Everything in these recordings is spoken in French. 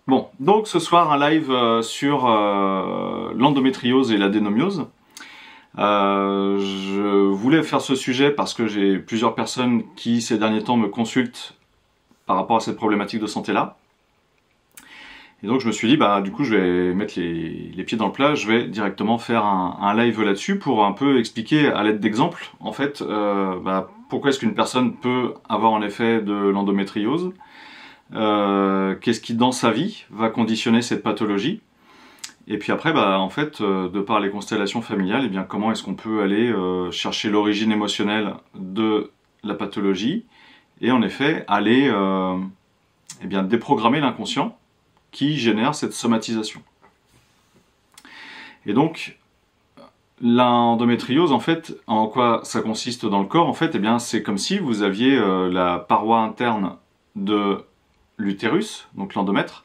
Bon, donc ce soir un live sur l'endométriose et l'adénomiose. Je voulais faire ce sujet parce que j'ai plusieurs personnes qui ces derniers temps me consultent par rapport à cette problématique de santé-là. Et donc je me suis dit, du coup je vais mettre les pieds dans le plat, je vais directement faire un live là-dessus pour un peu expliquer à l'aide d'exemples, en fait, pourquoi est-ce qu'une personne peut avoir en effet de l'endométriose. Qu'est-ce qui dans sa vie va conditionner cette pathologie, et puis après en fait de par les constellations familiales, comment est-ce qu'on peut aller chercher l'origine émotionnelle de la pathologie et en effet aller déprogrammer l'inconscient qui génère cette somatisation. Et donc l'endométriose, en fait, en quoi ça consiste dans le corps, en fait, c'est comme si vous aviez la paroi interne de l'utérus, donc l'endomètre,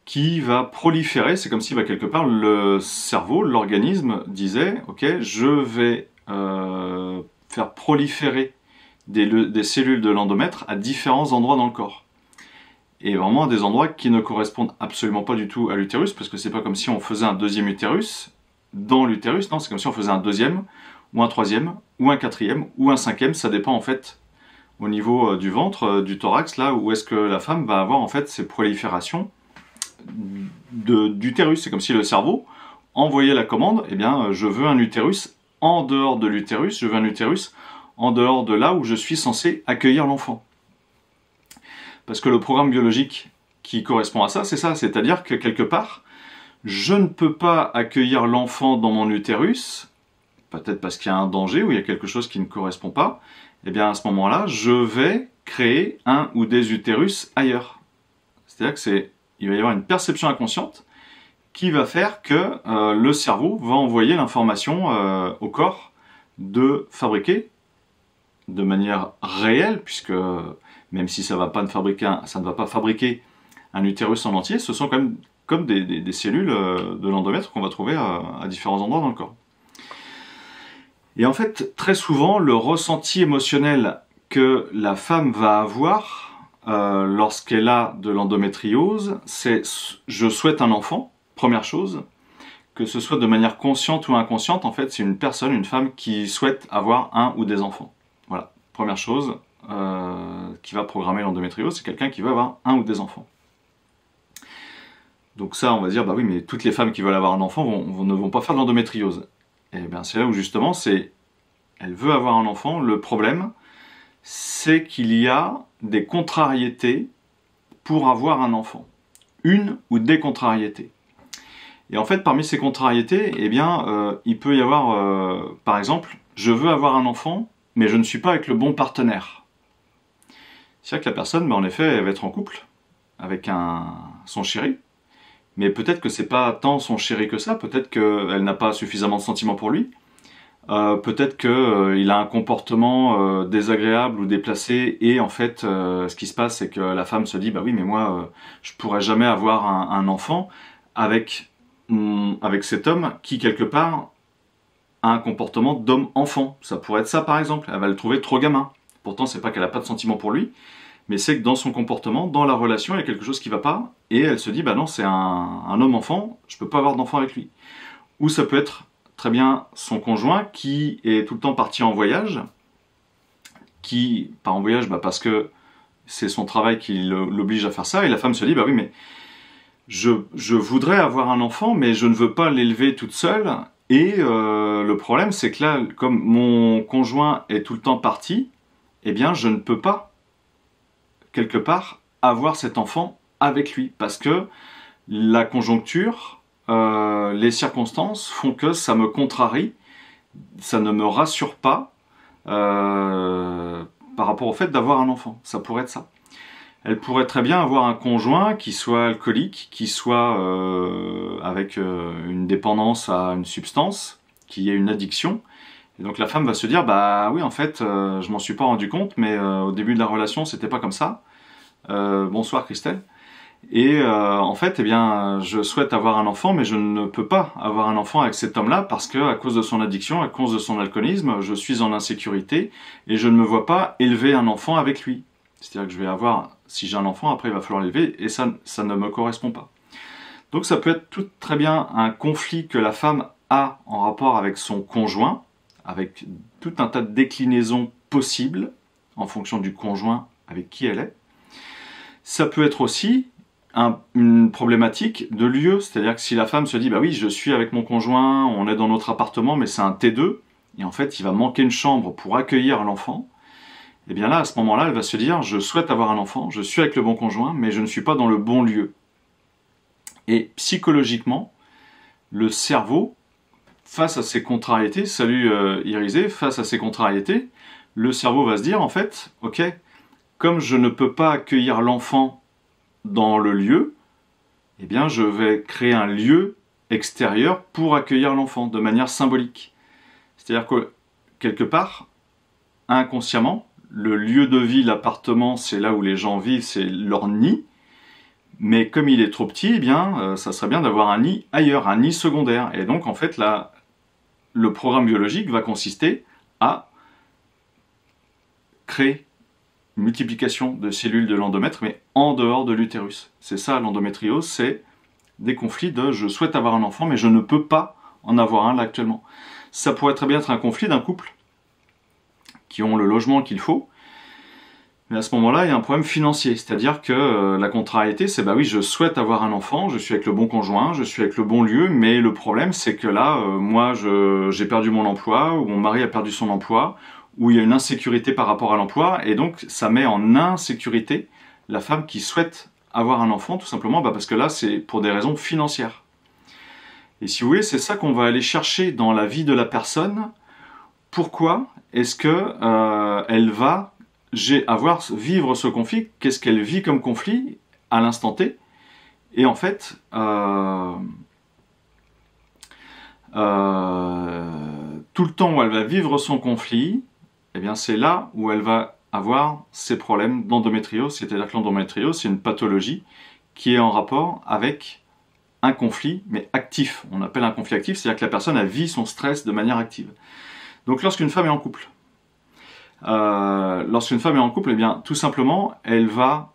qui va proliférer. C'est comme si quelque part le cerveau, l'organisme disait ok, je vais faire proliférer des cellules de l'endomètre à différents endroits dans le corps, et vraiment à des endroits qui ne correspondent absolument pas du tout à l'utérus, parce que c'est pas comme si on faisait un deuxième utérus dans l'utérus, non, c'est comme si on faisait un deuxième ou un troisième ou un quatrième ou un cinquième, ça dépend en fait au niveau du ventre, du thorax, là où est-ce que la femme va avoir en fait ces proliférations d'utérus. C'est comme si le cerveau envoyait la commande, je veux un utérus en dehors de l'utérus, je veux un utérus en dehors de là où je suis censé accueillir l'enfant. Parce que le programme biologique qui correspond à ça, c'est ça, c'est-à-dire que quelque part, je ne peux pas accueillir l'enfant dans mon utérus, peut-être parce qu'il y a un danger ou il y a quelque chose qui ne correspond pas. À ce moment-là, je vais créer un ou des utérus ailleurs. C'est-à-dire qu'il va y avoir une perception inconsciente qui va faire que le cerveau va envoyer l'information au corps de fabriquer de manière réelle, puisque même si ça ne va pas fabriquer un utérus en entier, ce sont quand même comme des cellules de l'endomètre qu'on va trouver à différents endroits dans le corps. Et en fait, très souvent, le ressenti émotionnel que la femme va avoir lorsqu'elle a de l'endométriose, c'est « je souhaite un enfant », première chose. Que ce soit de manière consciente ou inconsciente, en fait, c'est une personne, une femme qui souhaite avoir un ou des enfants. Voilà, première chose qui va programmer l'endométriose, c'est quelqu'un qui veut avoir un ou des enfants. Donc ça, on va dire, oui, mais toutes les femmes qui veulent avoir un enfant ne vont pas faire de l'endométriose. Et c'est là où justement, elle veut avoir un enfant. Le problème, c'est qu'il y a des contrariétés pour avoir un enfant. Une ou des contrariétés. Et en fait, parmi ces contrariétés, il peut y avoir, par exemple, je veux avoir un enfant, mais je ne suis pas avec le bon partenaire. C'est-à-dire que la personne, en effet, elle va être en couple avec son chéri, mais peut-être que c'est pas tant son chéri que ça, peut-être qu'elle n'a pas suffisamment de sentiments pour lui, peut-être qu'il a un comportement désagréable ou déplacé, et en fait, ce qui se passe, c'est que la femme se dit, oui, mais moi, je pourrais jamais avoir un enfant avec cet homme qui, quelque part, a un comportement d'homme-enfant. Ça pourrait être ça, par exemple. Elle va le trouver trop gamin. Pourtant, c'est pas qu'elle a pas de sentiments pour lui, mais c'est que dans son comportement, dans la relation, il y a quelque chose qui va pas, et elle se dit, non, c'est un homme-enfant, je peux pas avoir d'enfant avec lui. Ou ça peut être très bien son conjoint qui est tout le temps parti en voyage, qui part en voyage parce que c'est son travail qui l'oblige à faire ça, et la femme se dit, oui, mais je voudrais avoir un enfant, mais je ne veux pas l'élever toute seule, et le problème, c'est que là, comme mon conjoint est tout le temps parti, je ne peux pas, quelque part, avoir cet enfant avec lui, parce que la conjoncture, les circonstances font que ça me contrarie, ça ne me rassure pas par rapport au fait d'avoir un enfant. Ça pourrait être ça. Elle pourrait très bien avoir un conjoint qui soit alcoolique, qui soit avec une dépendance à une substance, qui ait une addiction. Et donc la femme va se dire, oui, en fait, je m'en suis pas rendu compte, mais au début de la relation, c'était pas comme ça. Bonsoir Christelle. Et en fait, je souhaite avoir un enfant, mais je ne peux pas avoir un enfant avec cet homme-là parce que, à cause de son addiction, à cause de son alcoolisme, je suis en insécurité et je ne me vois pas élever un enfant avec lui. C'est-à-dire que je vais avoir si j'ai un enfant, après il va falloir l'élever, et ça ne me correspond pas. Donc ça peut être tout très bien un conflit que la femme a en rapport avec son conjoint, avec tout un tas de déclinaisons possibles en fonction du conjoint avec qui elle est. Ça peut être aussi une problématique de lieu, c'est-à-dire que si la femme se dit « bah oui, je suis avec mon conjoint, on est dans notre appartement, mais c'est un T2, et en fait il va manquer une chambre pour accueillir l'enfant », et bien là, à ce moment-là, elle va se dire « je souhaite avoir un enfant, je suis avec le bon conjoint, mais je ne suis pas dans le bon lieu ». Et psychologiquement, le cerveau, face à ces contrariétés, salut Irisé, face à ces contrariétés, le cerveau va se dire en fait, ok, comme je ne peux pas accueillir l'enfant dans le lieu, eh bien je vais créer un lieu extérieur pour accueillir l'enfant de manière symbolique. C'est-à-dire que quelque part, inconsciemment, le lieu de vie, l'appartement, c'est là où les gens vivent, c'est leur nid. Mais comme il est trop petit, eh bien, ça serait bien d'avoir un nid ailleurs, un nid secondaire. Et donc, en fait, là, le programme biologique va consister à créer une multiplication de cellules de l'endomètre, mais en dehors de l'utérus. C'est ça, l'endométriose, c'est des conflits de « je souhaite avoir un enfant, mais je ne peux pas en avoir un là actuellement ». Ça pourrait très bien être un conflit d'un couple qui ont le logement qu'il faut, mais à ce moment-là, il y a un problème financier, c'est-à-dire que la contrariété, c'est bah oui, je souhaite avoir un enfant, je suis avec le bon conjoint, je suis avec le bon lieu, mais le problème, c'est que là, moi, j'ai perdu mon emploi, ou mon mari a perdu son emploi, ou il y a une insécurité par rapport à l'emploi, et donc ça met en insécurité la femme qui souhaite avoir un enfant, tout simplement parce que là, c'est pour des raisons financières. Et si vous voulez, c'est ça qu'on va aller chercher dans la vie de la personne. Pourquoi est-ce que elle va vivre ce conflit? Qu'est-ce qu'elle vit comme conflit à l'instant T? Et en fait, tout le temps où elle va vivre son conflit, eh bien c'est là où elle va avoir ces problèmes d'endométriose. C'est-à-dire que l'endométriose, c'est une pathologie qui est en rapport avec un conflit, mais actif. On appelle un conflit actif, c'est-à-dire que la personne a vit son stress de manière active. Donc lorsqu'une femme est en couple, eh bien, tout simplement, elle va,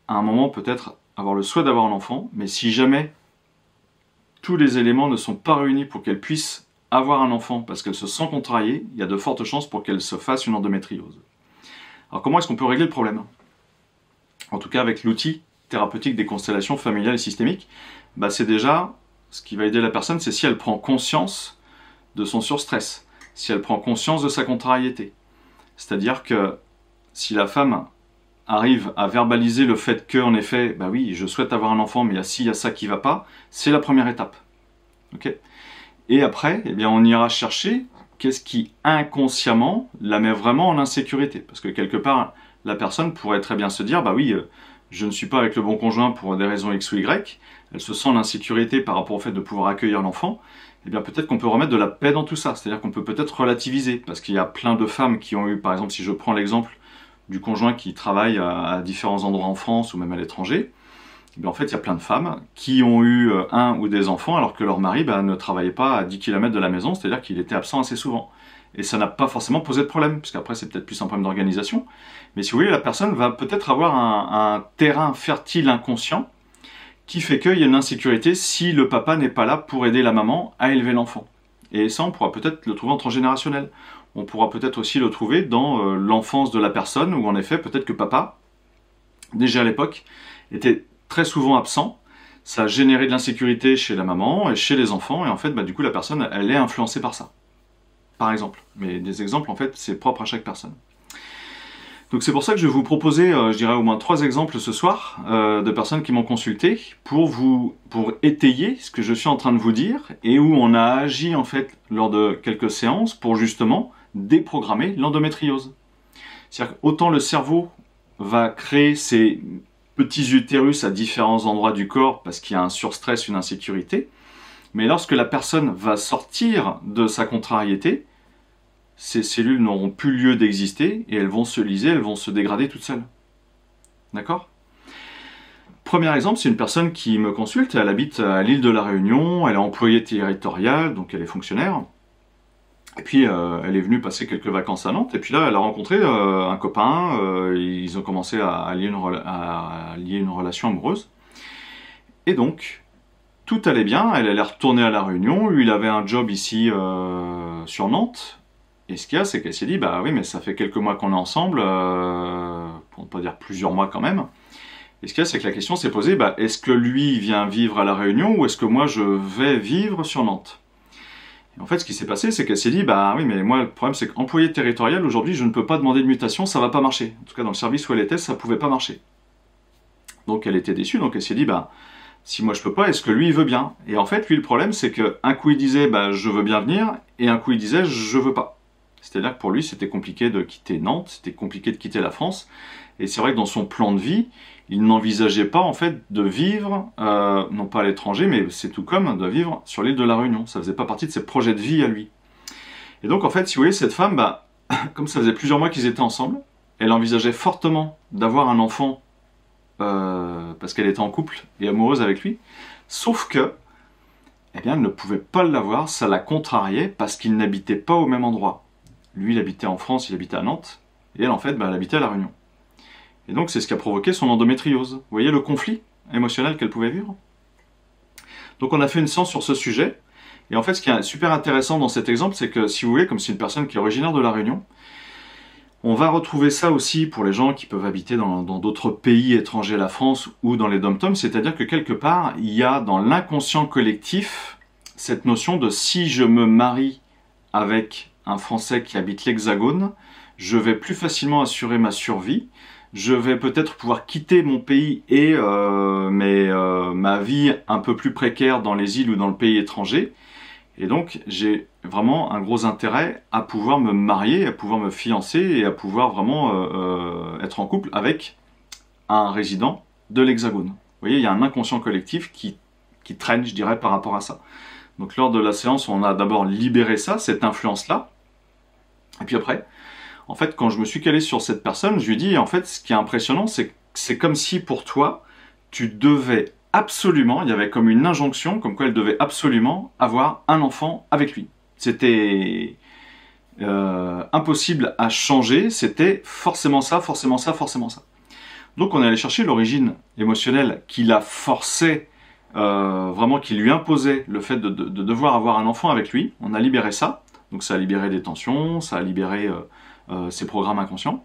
à un moment, peut-être avoir le souhait d'avoir un enfant, mais si jamais tous les éléments ne sont pas réunis pour qu'elle puisse avoir un enfant, parce qu'elle se sent contrariée, il y a de fortes chances pour qu'elle se fasse une endométriose. Alors comment est-ce qu'on peut régler le problème? En tout cas, avec l'outil thérapeutique des constellations familiales et systémiques, bah, c'est déjà, ce qui va aider la personne, c'est si elle prend conscience de son surstress, si elle prend conscience de sa contrariété. C'est-à-dire que si la femme arrive à verbaliser le fait que, en effet, bah oui, je souhaite avoir un enfant, mais il y a ci, il y a ça qui ne va pas, c'est la première étape. Okay. Et après, eh bien, on ira chercher qu'est-ce qui, inconsciemment, la met vraiment en insécurité. Parce que quelque part, la personne pourrait très bien se dire, bah oui, je ne suis pas avec le bon conjoint pour des raisons X ou Y, elle se sent en insécurité par rapport au fait de pouvoir accueillir l'enfant, eh bien peut-être qu'on peut remettre de la paix dans tout ça, c'est-à-dire qu'on peut peut-être relativiser, parce qu'il y a plein de femmes qui ont eu, par exemple, si je prends l'exemple du conjoint qui travaille à différents endroits en France ou même à l'étranger, eh bien en fait il y a plein de femmes qui ont eu un ou des enfants alors que leur mari ne travaillait pas à 10 km de la maison, c'est-à-dire qu'il était absent assez souvent. Et ça n'a pas forcément posé de problème, puisqu'après c'est peut-être plus un problème d'organisation, mais si vous voulez, la personne va peut-être avoir un terrain fertile inconscient qui fait qu'il y a une insécurité si le papa n'est pas là pour aider la maman à élever l'enfant. Et ça, on pourra peut-être le trouver en transgénérationnel. On pourra peut-être aussi le trouver dans l'enfance de la personne, où en effet, peut-être que papa, déjà à l'époque, était très souvent absent. Ça a généré de l'insécurité chez la maman et chez les enfants, et en fait, du coup, la personne, elle est influencée par ça. Par exemple. Mais des exemples, en fait, c'est propre à chaque personne. Donc c'est pour ça que je vais vous proposer, je dirais au moins 3 exemples ce soir, de personnes qui m'ont consulté pour étayer ce que je suis en train de vous dire, et où on a agi en fait lors de quelques séances pour justement déprogrammer l'endométriose. C'est-à-dire qu'autant le cerveau va créer ces petits utérus à différents endroits du corps parce qu'il y a un surstress, une insécurité, mais lorsque la personne va sortir de sa contrariété, ces cellules n'auront plus lieu d'exister et elles vont se liser, elles vont se dégrader toutes seules. D'accord? Premier exemple, c'est une personne qui me consulte, elle habite à l'île de la Réunion, elle est employée territoriale, donc elle est fonctionnaire. Et puis elle est venue passer quelques vacances à Nantes, et puis là elle a rencontré un copain, ils ont commencé à lier une relation amoureuse. Et donc, tout allait bien, elle allait retourner à La Réunion, lui il avait un job ici sur Nantes, et ce qu'il y a c'est qu'elle s'est dit, bah oui mais ça fait quelques mois qu'on est ensemble, pour ne pas dire plusieurs mois quand même, et ce qu'il y a c'est que la question s'est posée, bah, est-ce que lui vient vivre à La Réunion ou est-ce que moi je vais vivre sur Nantes? Et en fait ce qui s'est passé c'est qu'elle s'est dit, bah oui mais moi le problème c'est qu'employé territorial aujourd'hui je ne peux pas demander de mutation, ça va pas marcher, en tout cas dans le service où elle était ça pouvait pas marcher. Donc elle était déçue, donc elle s'est dit, bah si moi je peux pas, est-ce que lui il veut bien? Et en fait, lui le problème c'est que un coup il disait bah je veux bien venir et un coup il disait je veux pas. C'est-à-dire que pour lui c'était compliqué de quitter Nantes, c'était compliqué de quitter la France. Et c'est vrai que dans son plan de vie, il n'envisageait pas en fait de vivre, non pas à l'étranger, mais c'est tout comme de vivre sur l'île de la Réunion. Ça faisait pas partie de ses projets de vie à lui. Et donc en fait, si vous voyez cette femme, bah comme ça faisait plusieurs mois qu'ils étaient ensemble, elle envisageait fortement d'avoir un enfant parce qu'elle était en couple et amoureuse avec lui, sauf que, eh bien, elle ne pouvait pas l'avoir, ça la contrariait parce qu'ils n'habitaient pas au même endroit. Lui, il habitait en France, il habitait à Nantes, et elle, en fait, bah, elle habitait à La Réunion. Et donc, c'est ce qui a provoqué son endométriose. Vous voyez le conflit émotionnel qu'elle pouvait vivre? Donc, on a fait une séance sur ce sujet, et en fait, ce qui est super intéressant dans cet exemple, c'est que, si vous voulez, comme c'est une personne qui est originaire de La Réunion, on va retrouver ça aussi pour les gens qui peuvent habiter dans d'autres pays étrangers à la France ou dans les dom-toms, c'est-à-dire que quelque part, il y a dans l'inconscient collectif cette notion de si je me marie avec un Français qui habite l'Hexagone, je vais plus facilement assurer ma survie, je vais peut-être pouvoir quitter mon pays et ma vie un peu plus précaire dans les îles ou dans le pays étranger. Et donc, j'ai vraiment un gros intérêt à pouvoir me marier, à pouvoir me fiancer et à pouvoir vraiment être en couple avec un résident de l'Hexagone. Vous voyez, il y a un inconscient collectif qui traîne, je dirais, par rapport à ça. Donc, lors de la séance, on a d'abord libéré ça, cette influence-là. Et puis après, en fait, quand je me suis calé sur cette personne, je lui ai dit, en fait, ce qui est impressionnant, c'est que c'est comme si pour toi, tu devais absolument, il y avait comme une injonction, comme quoi elle devait absolument avoir un enfant avec lui. C'était impossible à changer, c'était forcément ça, forcément ça, forcément ça. Donc on est allé chercher l'origine émotionnelle qui la forçait, vraiment qui lui imposait le fait de devoir avoir un enfant avec lui. On a libéré ça, donc ça a libéré des tensions, ça a libéré ses programmes inconscients.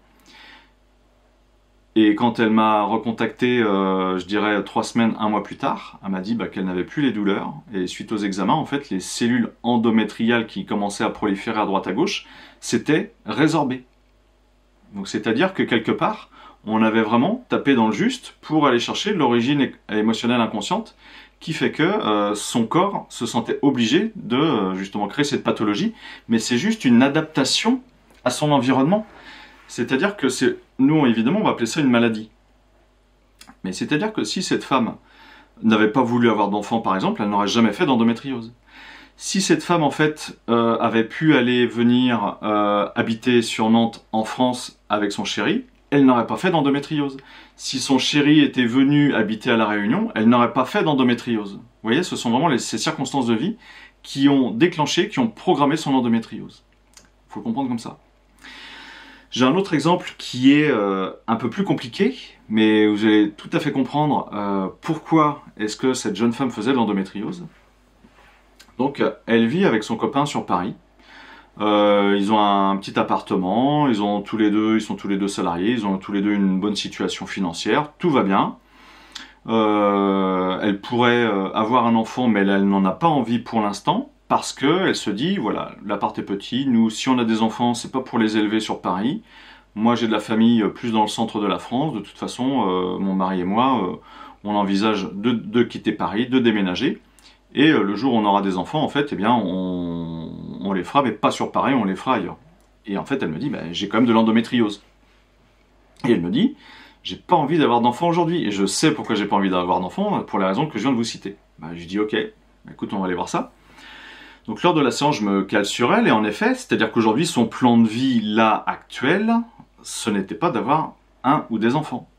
Et quand elle m'a recontacté, je dirais 3 semaines, 1 mois plus tard, elle m'a dit bah, qu'elle n'avait plus les douleurs. Et suite aux examens, en fait, les cellules endométriales qui commençaient à proliférer à droite à gauche s'étaient résorbées. Donc c'est-à-dire que quelque part, on avait vraiment tapé dans le juste pour aller chercher l'origine émotionnelle inconsciente qui fait que son corps se sentait obligé de justement créer cette pathologie. Mais c'est juste une adaptation à son environnement. C'est-à-dire que nous, évidemment, on va appeler ça une maladie. Mais c'est-à-dire que si cette femme n'avait pas voulu avoir d'enfant, par exemple, elle n'aurait jamais fait d'endométriose. Si cette femme, en fait, avait pu aller venir habiter sur Nantes, en France, avec son chéri, elle n'aurait pas fait d'endométriose. Si son chéri était venu habiter à La Réunion, elle n'aurait pas fait d'endométriose. Vous voyez, ce sont vraiment ces circonstances de vie qui ont déclenché, qui ont programmé son endométriose. Il faut le comprendre comme ça. J'ai un autre exemple qui est un peu plus compliqué, mais vous allez tout à fait comprendre pourquoi est-ce que cette jeune femme faisait de l'endométriose. Donc, elle vit avec son copain sur Paris. Ils ont un petit appartement, ils sont tous les deux salariés, ils ont tous les deux une bonne situation financière, tout va bien. Elle pourrait avoir un enfant, mais elle n'en a pas envie pour l'instant. Parce qu'elle se dit, voilà, l'appart est petit, nous, si on a des enfants, c'est pas pour les élever sur Paris. Moi, j'ai de la famille plus dans le centre de la France. De toute façon, mon mari et moi, on envisage de quitter Paris, de déménager. Et le jour où on aura des enfants, en fait, eh bien, on les fera, mais pas sur Paris, on les fera ailleurs. Et en fait, elle me dit, bah, j'ai quand même de l'endométriose. Et elle me dit, j'ai pas envie d'avoir d'enfants aujourd'hui. Et je sais pourquoi j'ai pas envie d'avoir d'enfants, pour les raisons que je viens de vous citer. Bah, je lui dis, ok, écoute, on va aller voir ça. Donc lors de la séance, je me cale sur elle, et en effet, c'est-à-dire qu'aujourd'hui, son plan de vie, là, actuel, ce n'était pas d'avoir un ou des enfants.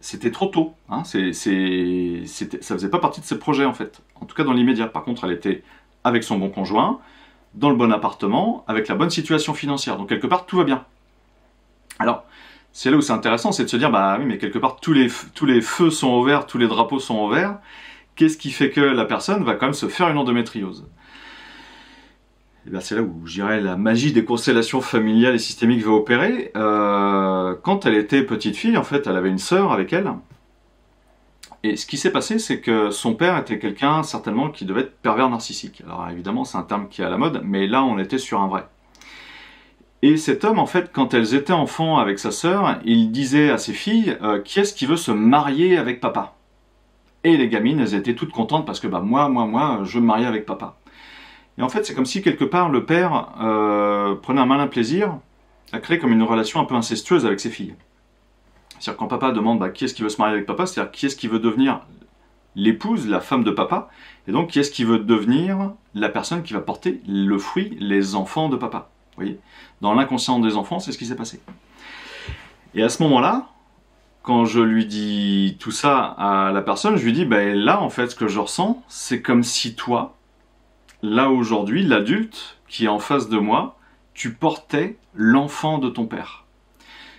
C'était trop tôt, hein, ça faisait pas partie de ses projets, en fait. En tout cas, dans l'immédiat. Par contre, elle était avec son bon conjoint, dans le bon appartement, avec la bonne situation financière. Donc quelque part, tout va bien. Alors, c'est là où c'est intéressant, c'est de se dire, bah oui, mais quelque part, tous les feux sont au vert, tous les drapeaux sont au vert. Qu'est-ce qui fait que la personne va quand même se faire une endométriose? Et bien c'est là où, je dirais, la magie des constellations familiales et systémiques va opérer. Quand elle était petite fille, en fait, elle avait une sœur avec elle. Et ce qui s'est passé, c'est que son père était quelqu'un, certainement, qui devait être pervers narcissique. Alors évidemment, c'est un terme qui est à la mode, mais là, on était sur un vrai. Et cet homme, en fait, quand elles étaient enfants avec sa sœur, il disait à ses filles, qui est-ce qui veut se marier avec papa? Et les gamines, elles étaient toutes contentes parce que, bah, moi, je veux me marier avec papa. Et en fait, c'est comme si, quelque part, le père prenait un malin plaisir à créer comme une relation un peu incestueuse avec ses filles. C'est-à-dire quand papa demande bah, qui est-ce qui veut se marier avec papa, c'est-à-dire qui est-ce qui veut devenir l'épouse, la femme de papa, et donc qui est-ce qui veut devenir la personne qui va porter le fruit, les enfants de papa. Vous voyez, dans l'inconscient des enfants, c'est ce qui s'est passé. Et à ce moment-là, quand je lui dis tout ça à la personne, je lui dis, ben là, en fait, ce que je ressens, c'est comme si toi, là aujourd'hui, l'adulte qui est en face de moi, tu portais l'enfant de ton père.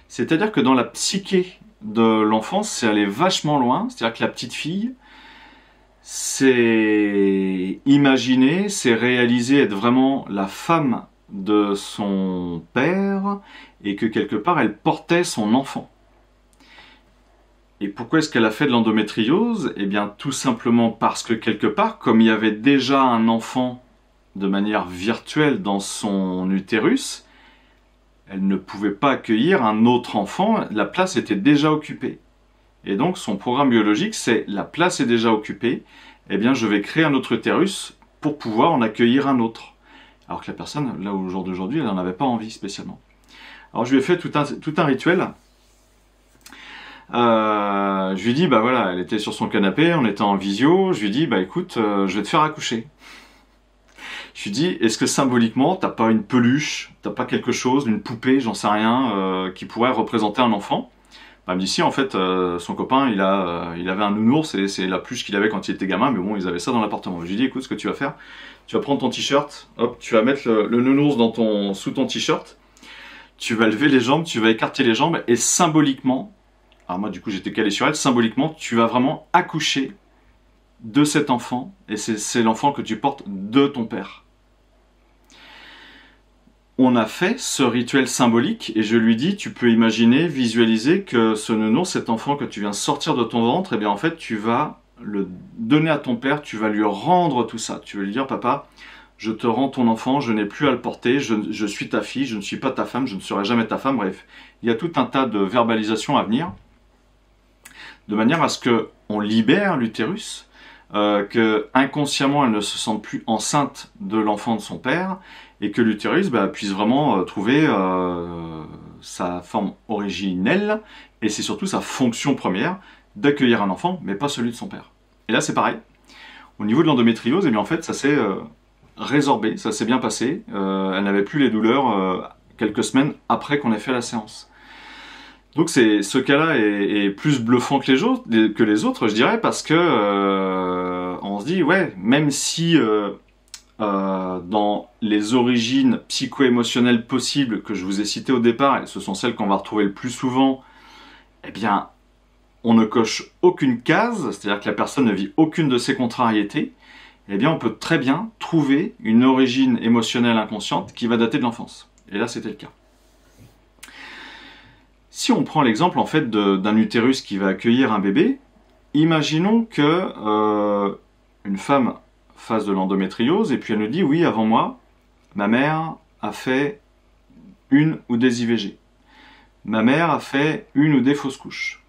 C'est-à-dire que dans la psyché de l'enfant, c'est aller vachement loin. C'est-à-dire que la petite fille, c'est imaginer, c'est réaliser être vraiment la femme de son père et que quelque part, elle portait son enfant. Et pourquoi est-ce qu'elle a fait de l'endométriose? Eh bien, tout simplement parce que quelque part, comme il y avait déjà un enfant de manière virtuelle dans son utérus, elle ne pouvait pas accueillir un autre enfant, la place était déjà occupée. Et donc, son programme biologique, c'est la place est déjà occupée, eh bien, je vais créer un autre utérus pour pouvoir en accueillir un autre. Alors que la personne, là, au jour d'aujourd'hui, elle n'en avait pas envie spécialement. Alors, je lui ai fait tout un rituel. Je lui ai dit, bah voilà, elle était sur son canapé, on était en visio, je lui ai dit, bah écoute, je vais te faire accoucher. Je lui ai dit, est-ce que symboliquement, t'as pas une peluche, t'as pas quelque chose, une poupée, j'en sais rien, qui pourrait représenter un enfant? Bah, elle me dit, si, en fait, son copain, il avait un nounours, c'est la peluche qu'il avait quand il était gamin, mais bon, ils avaient ça dans l'appartement. Je lui ai dit, écoute, ce que tu vas faire, tu vas prendre ton t-shirt, hop, tu vas mettre le nounours sous ton t-shirt, tu vas lever les jambes, tu vas écarter les jambes, et symboliquement, alors moi, du coup, j'étais calé sur elle, symboliquement, tu vas vraiment accoucher de cet enfant, et c'est l'enfant que tu portes de ton père. On a fait ce rituel symbolique, et je lui dis, tu peux imaginer, visualiser que ce nounours, cet enfant que tu viens sortir de ton ventre, et bien en fait, tu vas le donner à ton père, tu vas lui rendre tout ça. Tu vas lui dire, papa, je te rends ton enfant, je n'ai plus à le porter, je suis ta fille, je ne suis pas ta femme, je ne serai jamais ta femme, bref. Il y a tout un tas de verbalisations à venir, de manière à ce qu'on libère l'utérus, que inconsciemment elle ne se sente plus enceinte de l'enfant de son père, et que l'utérus puisse vraiment trouver sa forme originelle, et c'est surtout sa fonction première d'accueillir un enfant, mais pas celui de son père. Et là c'est pareil. Au niveau de l'endométriose, eh bien en fait ça s'est résorbé, ça s'est bien passé. Elle n'avait plus les douleurs quelques semaines après qu'on ait fait la séance. Donc ce cas-là est plus bluffant que les autres, je dirais, parce que on se dit, ouais, même si dans les origines psycho-émotionnelles possibles que je vous ai citées au départ, et ce sont celles qu'on va retrouver le plus souvent, eh bien, on ne coche aucune case, c'est-à-dire que la personne ne vit aucune de ces contrariétés, eh bien, on peut très bien trouver une origine émotionnelle inconsciente qui va dater de l'enfance. Et là, c'était le cas. Si on prend l'exemple en fait d'un utérus qui va accueillir un bébé, imaginons que une femme fasse de l'endométriose et puis elle nous dit oui, avant moi, ma mère a fait une ou des IVG. Ma mère a fait une ou des fausses couches.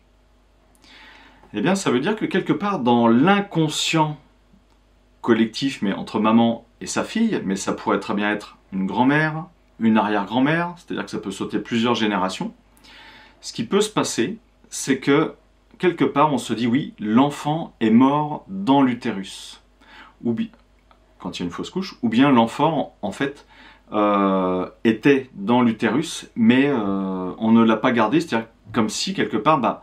Eh bien, ça veut dire que quelque part dans l'inconscient collectif, mais entre maman et sa fille, mais ça pourrait très bien être une grand-mère, une arrière-grand-mère, c'est-à-dire que ça peut sauter plusieurs générations. Ce qui peut se passer, c'est que quelque part on se dit oui, l'enfant est mort dans l'utérus, ou bien quand il y a une fausse couche, ou bien l'enfant en fait était dans l'utérus, mais on ne l'a pas gardé, c'est-à-dire comme si quelque part,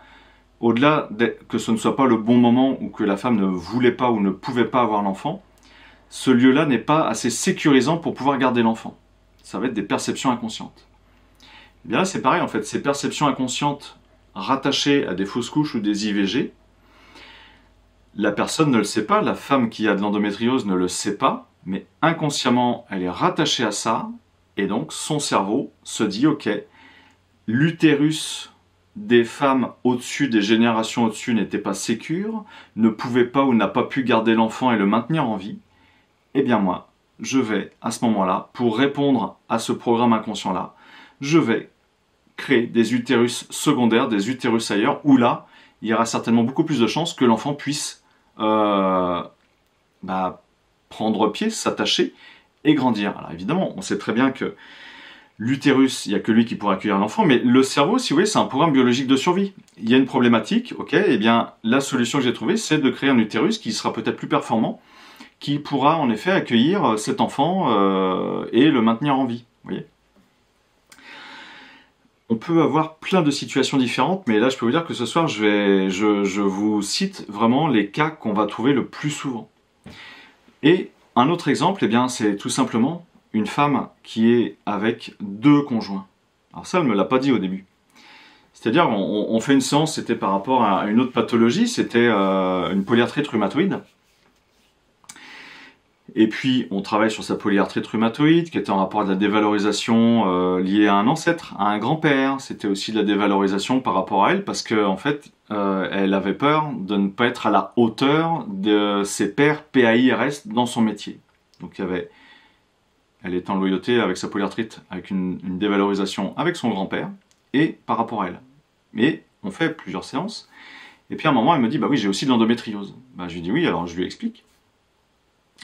au-delà que ce ne soit pas le bon moment ou que la femme ne voulait pas ou ne pouvait pas avoir l'enfant, ce lieu-là n'est pas assez sécurisant pour pouvoir garder l'enfant. Ça va être des perceptions inconscientes. Et bien là, c'est pareil, en fait, ces perceptions inconscientes rattachées à des fausses couches ou des IVG, la personne ne le sait pas, la femme qui a de l'endométriose ne le sait pas, mais inconsciemment, elle est rattachée à ça, et donc son cerveau se dit, ok, l'utérus des femmes au-dessus, des générations au-dessus n'était pas sécure, ne pouvait pas ou n'a pas pu garder l'enfant et le maintenir en vie, eh bien moi, je vais, à ce moment-là, pour répondre à ce programme inconscient-là, je vais créer des utérus secondaires, des utérus ailleurs, où là, il y aura certainement beaucoup plus de chances que l'enfant puisse prendre pied, s'attacher et grandir. Alors évidemment, on sait très bien que l'utérus, il n'y a que lui qui pourra accueillir l'enfant, mais le cerveau, si vous voulez, c'est un programme biologique de survie. Il y a une problématique, ok, et bien la solution que j'ai trouvée, c'est de créer un utérus qui sera peut-être plus performant, qui pourra en effet accueillir cet enfant et le maintenir en vie. Vous voyez ? On peut avoir plein de situations différentes, mais là je peux vous dire que ce soir je vous cite vraiment les cas qu'on va trouver le plus souvent. Et un autre exemple, eh bien, c'est tout simplement une femme qui est avec 2 conjoints. Alors ça, elle ne me l'a pas dit au début. C'est-à-dire, on fait une séance, c'était par rapport à une autre pathologie, c'était une polyarthrite rhumatoïde. Et puis, on travaille sur sa polyarthrite rhumatoïde, qui était en rapport à de la dévalorisation liée à un ancêtre, à un grand-père. C'était aussi de la dévalorisation par rapport à elle, parce qu'en fait, elle avait peur de ne pas être à la hauteur de ses pairs PAIRS dans son métier. Donc, elle était en loyauté avec sa polyarthrite, avec une dévalorisation avec son grand-père, et par rapport à elle. Mais on fait plusieurs séances, et puis à un moment, elle me dit, bah oui, j'ai aussi de l'endométriose. Bah, je lui dis oui, alors je lui explique.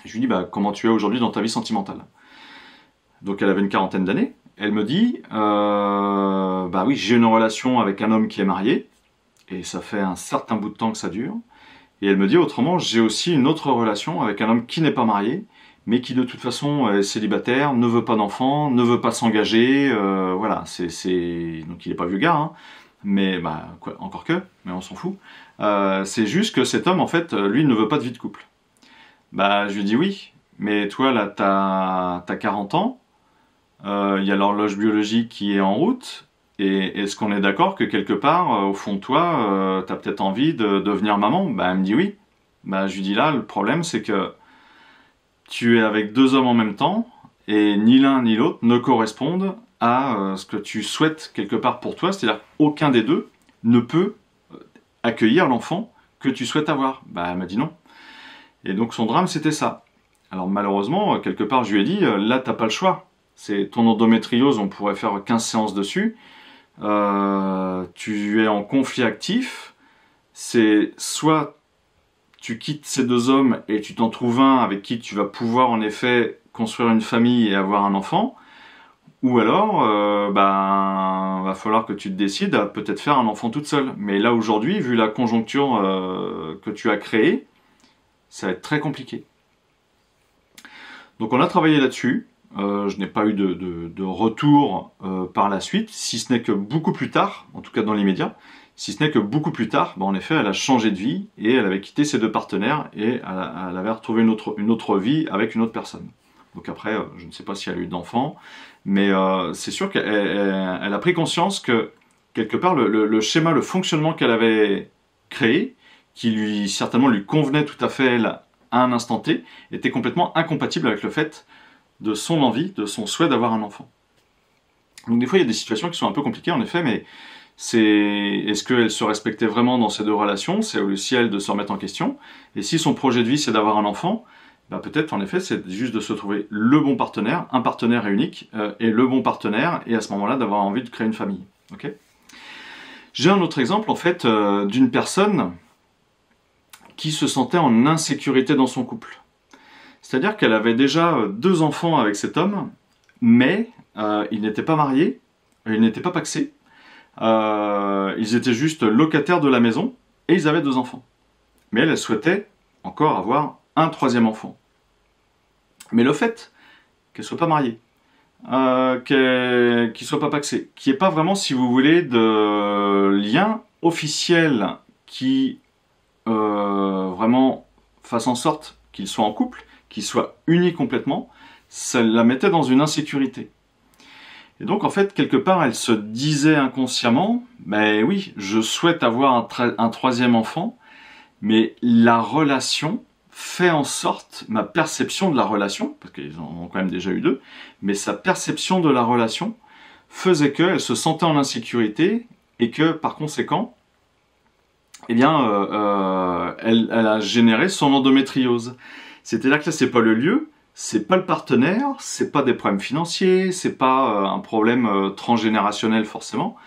Je lui dis, bah, comment tu es aujourd'hui dans ta vie sentimentale? Donc elle avait une quarantaine d'années. Elle me dit, bah oui, j'ai une relation avec un homme qui est marié, et ça fait un certain bout de temps que ça dure. Et elle me dit, autrement, j'ai aussi une autre relation avec un homme qui n'est pas marié, mais qui de toute façon est célibataire, ne veut pas d'enfant, ne veut pas s'engager, voilà, donc il n'est pas vieux gars, hein, mais bah, quoi, encore que, mais on s'en fout. C'est juste que cet homme, en fait, lui, ne veut pas de vie de couple. Bah, je lui dis oui, mais toi, là, t'as 40 ans, il y a l'horloge biologique qui est en route, et est-ce qu'on est d'accord que quelque part, au fond de toi, t'as peut-être envie de devenir maman? Bah, elle me dit oui. Bah, je lui dis là, le problème, c'est que tu es avec 2 hommes en même temps, et ni l'un ni l'autre ne correspondent à ce que tu souhaites quelque part pour toi, c'est-à-dire qu'aucun des deux ne peut accueillir l'enfant que tu souhaites avoir. Bah, elle m'a dit non. Et donc son drame, c'était ça. Alors malheureusement, quelque part, je lui ai dit, là, t'as pas le choix. C'est ton endométriose, on pourrait faire 15 séances dessus. Tu es en conflit actif. C'est soit tu quittes ces 2 hommes et tu t'en trouves un avec qui tu vas pouvoir en effet construire une famille et avoir un enfant, ou alors va falloir que tu te décides à peut-être faire un enfant toute seule. Mais là aujourd'hui, vu la conjoncture que tu as créée, ça va être très compliqué. Donc on a travaillé là-dessus. Je n'ai pas eu de retour par la suite, si ce n'est que beaucoup plus tard, en tout cas dans l'immédiat, si ce n'est que beaucoup plus tard, en effet, elle a changé de vie et elle avait quitté ses 2 partenaires et elle avait retrouvé une autre vie avec une autre personne. Donc après, je ne sais pas si elle a eu d'enfants, mais c'est sûr qu'elle a pris conscience que, quelque part, le schéma, le fonctionnement qu'elle avait créé, qui certainement lui convenait tout à fait, elle, à un instant T, était complètement incompatible avec le fait de son envie, de son souhait d'avoir un enfant. Donc des fois, il y a des situations qui sont un peu compliquées, en effet, mais est-ce qu'elle se respectait vraiment dans ces 2 relations? C'est aussi elle de se remettre en question. Et si son projet de vie, c'est d'avoir un enfant, bah peut-être, en effet, c'est juste de se trouver le bon partenaire, un partenaire unique, et le bon partenaire, et à ce moment-là, d'avoir envie de créer une famille. Okay. J'ai un autre exemple, en fait, d'une personne qui se sentait en insécurité dans son couple. C'est-à-dire qu'elle avait déjà 2 enfants avec cet homme, mais ils n'étaient pas mariés, ils n'étaient pas pacsés, ils étaient juste locataires de la maison, et ils avaient 2 enfants. Mais elle souhaitait encore avoir un 3e enfant. Mais le fait qu'elle ne soit pas mariée, qu'il ne soit pas pacsé, qu'il n'y ait pas vraiment, si vous voulez, de lien officiel qui vraiment fasse en sorte qu'ils soient en couple, qu'ils soient unis complètement, ça la mettait dans une insécurité. Et donc en fait, quelque part, elle se disait inconsciemment, mais oui, je souhaite avoir un troisième enfant, mais la relation fait en sorte, ma perception de la relation, parce qu'ils en ont quand même déjà eu deux, mais sa perception de la relation faisait qu'elle se sentait en insécurité et que par conséquent, eh bien, elle a généré son endométriose. C'est-à-dire que là, c'est pas le lieu, c'est pas le partenaire, c'est pas des problèmes financiers, c'est pas un problème transgénérationnel forcément,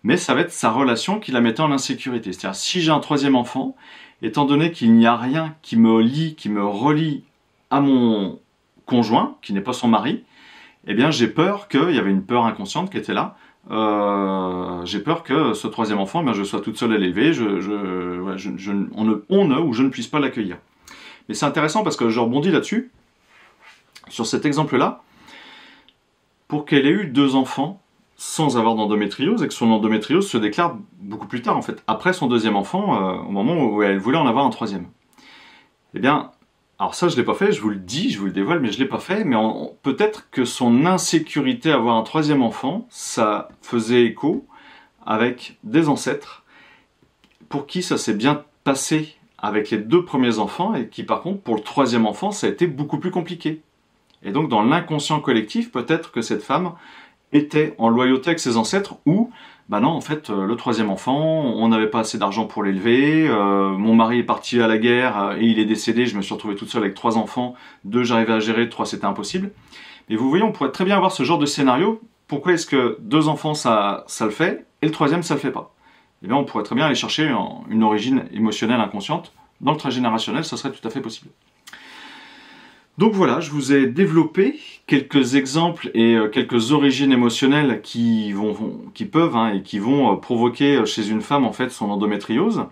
mais ça va être sa relation qui la mettait en insécurité. C'est-à-dire, si j'ai un troisième enfant, étant donné qu'il n'y a rien qui me lie, qui me relie à mon conjoint, qui n'est pas son mari, eh bien j'ai peur qu'il y avait une peur inconsciente qui était là. J'ai peur que ce troisième enfant, eh bien, je sois toute seule à l'élever, on ne ou je ne puisse pas l'accueillir. Mais c'est intéressant parce que je rebondis là-dessus, sur cet exemple-là, pour qu'elle ait eu 2 enfants sans avoir d'endométriose et que son endométriose se déclare beaucoup plus tard en fait, après son 2e enfant, au moment où elle voulait en avoir un 3e. Eh bien, alors ça je l'ai pas fait, je vous le dis, je vous le dévoile, mais je l'ai pas fait, mais peut-être que son insécurité à avoir un 3e enfant, ça faisait écho avec des ancêtres pour qui ça s'est bien passé avec les 2 premiers enfants et qui par contre pour le 3e enfant ça a été beaucoup plus compliqué. Et donc dans l'inconscient collectif, peut-être que cette femme était en loyauté avec ses ancêtres ou, bah non, en fait, le 3e enfant, on n'avait pas assez d'argent pour l'élever, mon mari est parti à la guerre et il est décédé, je me suis retrouvée toute seule avec 3 enfants, 2 j'arrivais à gérer, 3 c'était impossible. Et vous voyez, on pourrait très bien avoir ce genre de scénario, pourquoi est-ce que 2 enfants ça le fait et le 3e ça le fait pas? Eh bien on pourrait très bien aller chercher une origine émotionnelle inconsciente, dans le transgénérationnel, ça serait tout à fait possible. Donc voilà, je vous ai développé quelques exemples et quelques origines émotionnelles qui peuvent et qui vont provoquer chez une femme en fait son endométriose.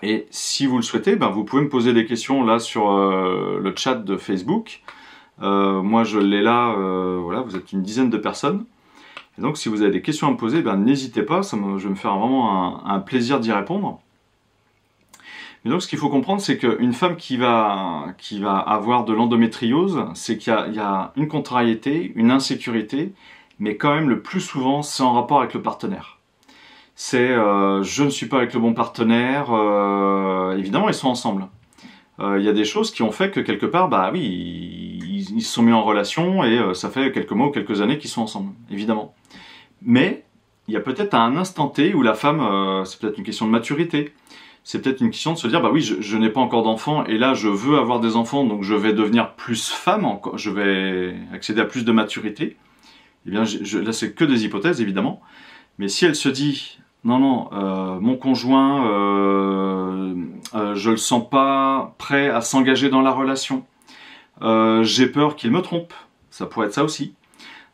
Et si vous le souhaitez, vous pouvez me poser des questions là sur le chat de Facebook. Moi je l'ai là, voilà, vous êtes une dizaine de personnes. Et donc si vous avez des questions à me poser, n'hésitez pas, je vais me faire vraiment un plaisir d'y répondre. Mais donc ce qu'il faut comprendre, c'est qu'une femme qui va avoir de l'endométriose, c'est qu'il y a une contrariété, une insécurité, mais quand même le plus souvent, c'est en rapport avec le partenaire. C'est je ne suis pas avec le bon partenaire, évidemment ils sont ensemble. Il y a des choses qui ont fait que quelque part, oui, ils se sont mis en relation et ça fait quelques mois ou quelques années qu'ils sont ensemble, évidemment. Mais il y a peut-être un instant T où la femme, c'est peut-être une question de maturité, c'est peut-être une question de se dire, oui, je n'ai pas encore d'enfants, et là, je veux avoir des enfants, donc je vais devenir plus femme, je vais accéder à plus de maturité. Eh bien, là, c'est que des hypothèses, évidemment. Mais si elle se dit, non, mon conjoint, je le sens pas prêt à s'engager dans la relation, j'ai peur qu'il me trompe, ça pourrait être ça aussi.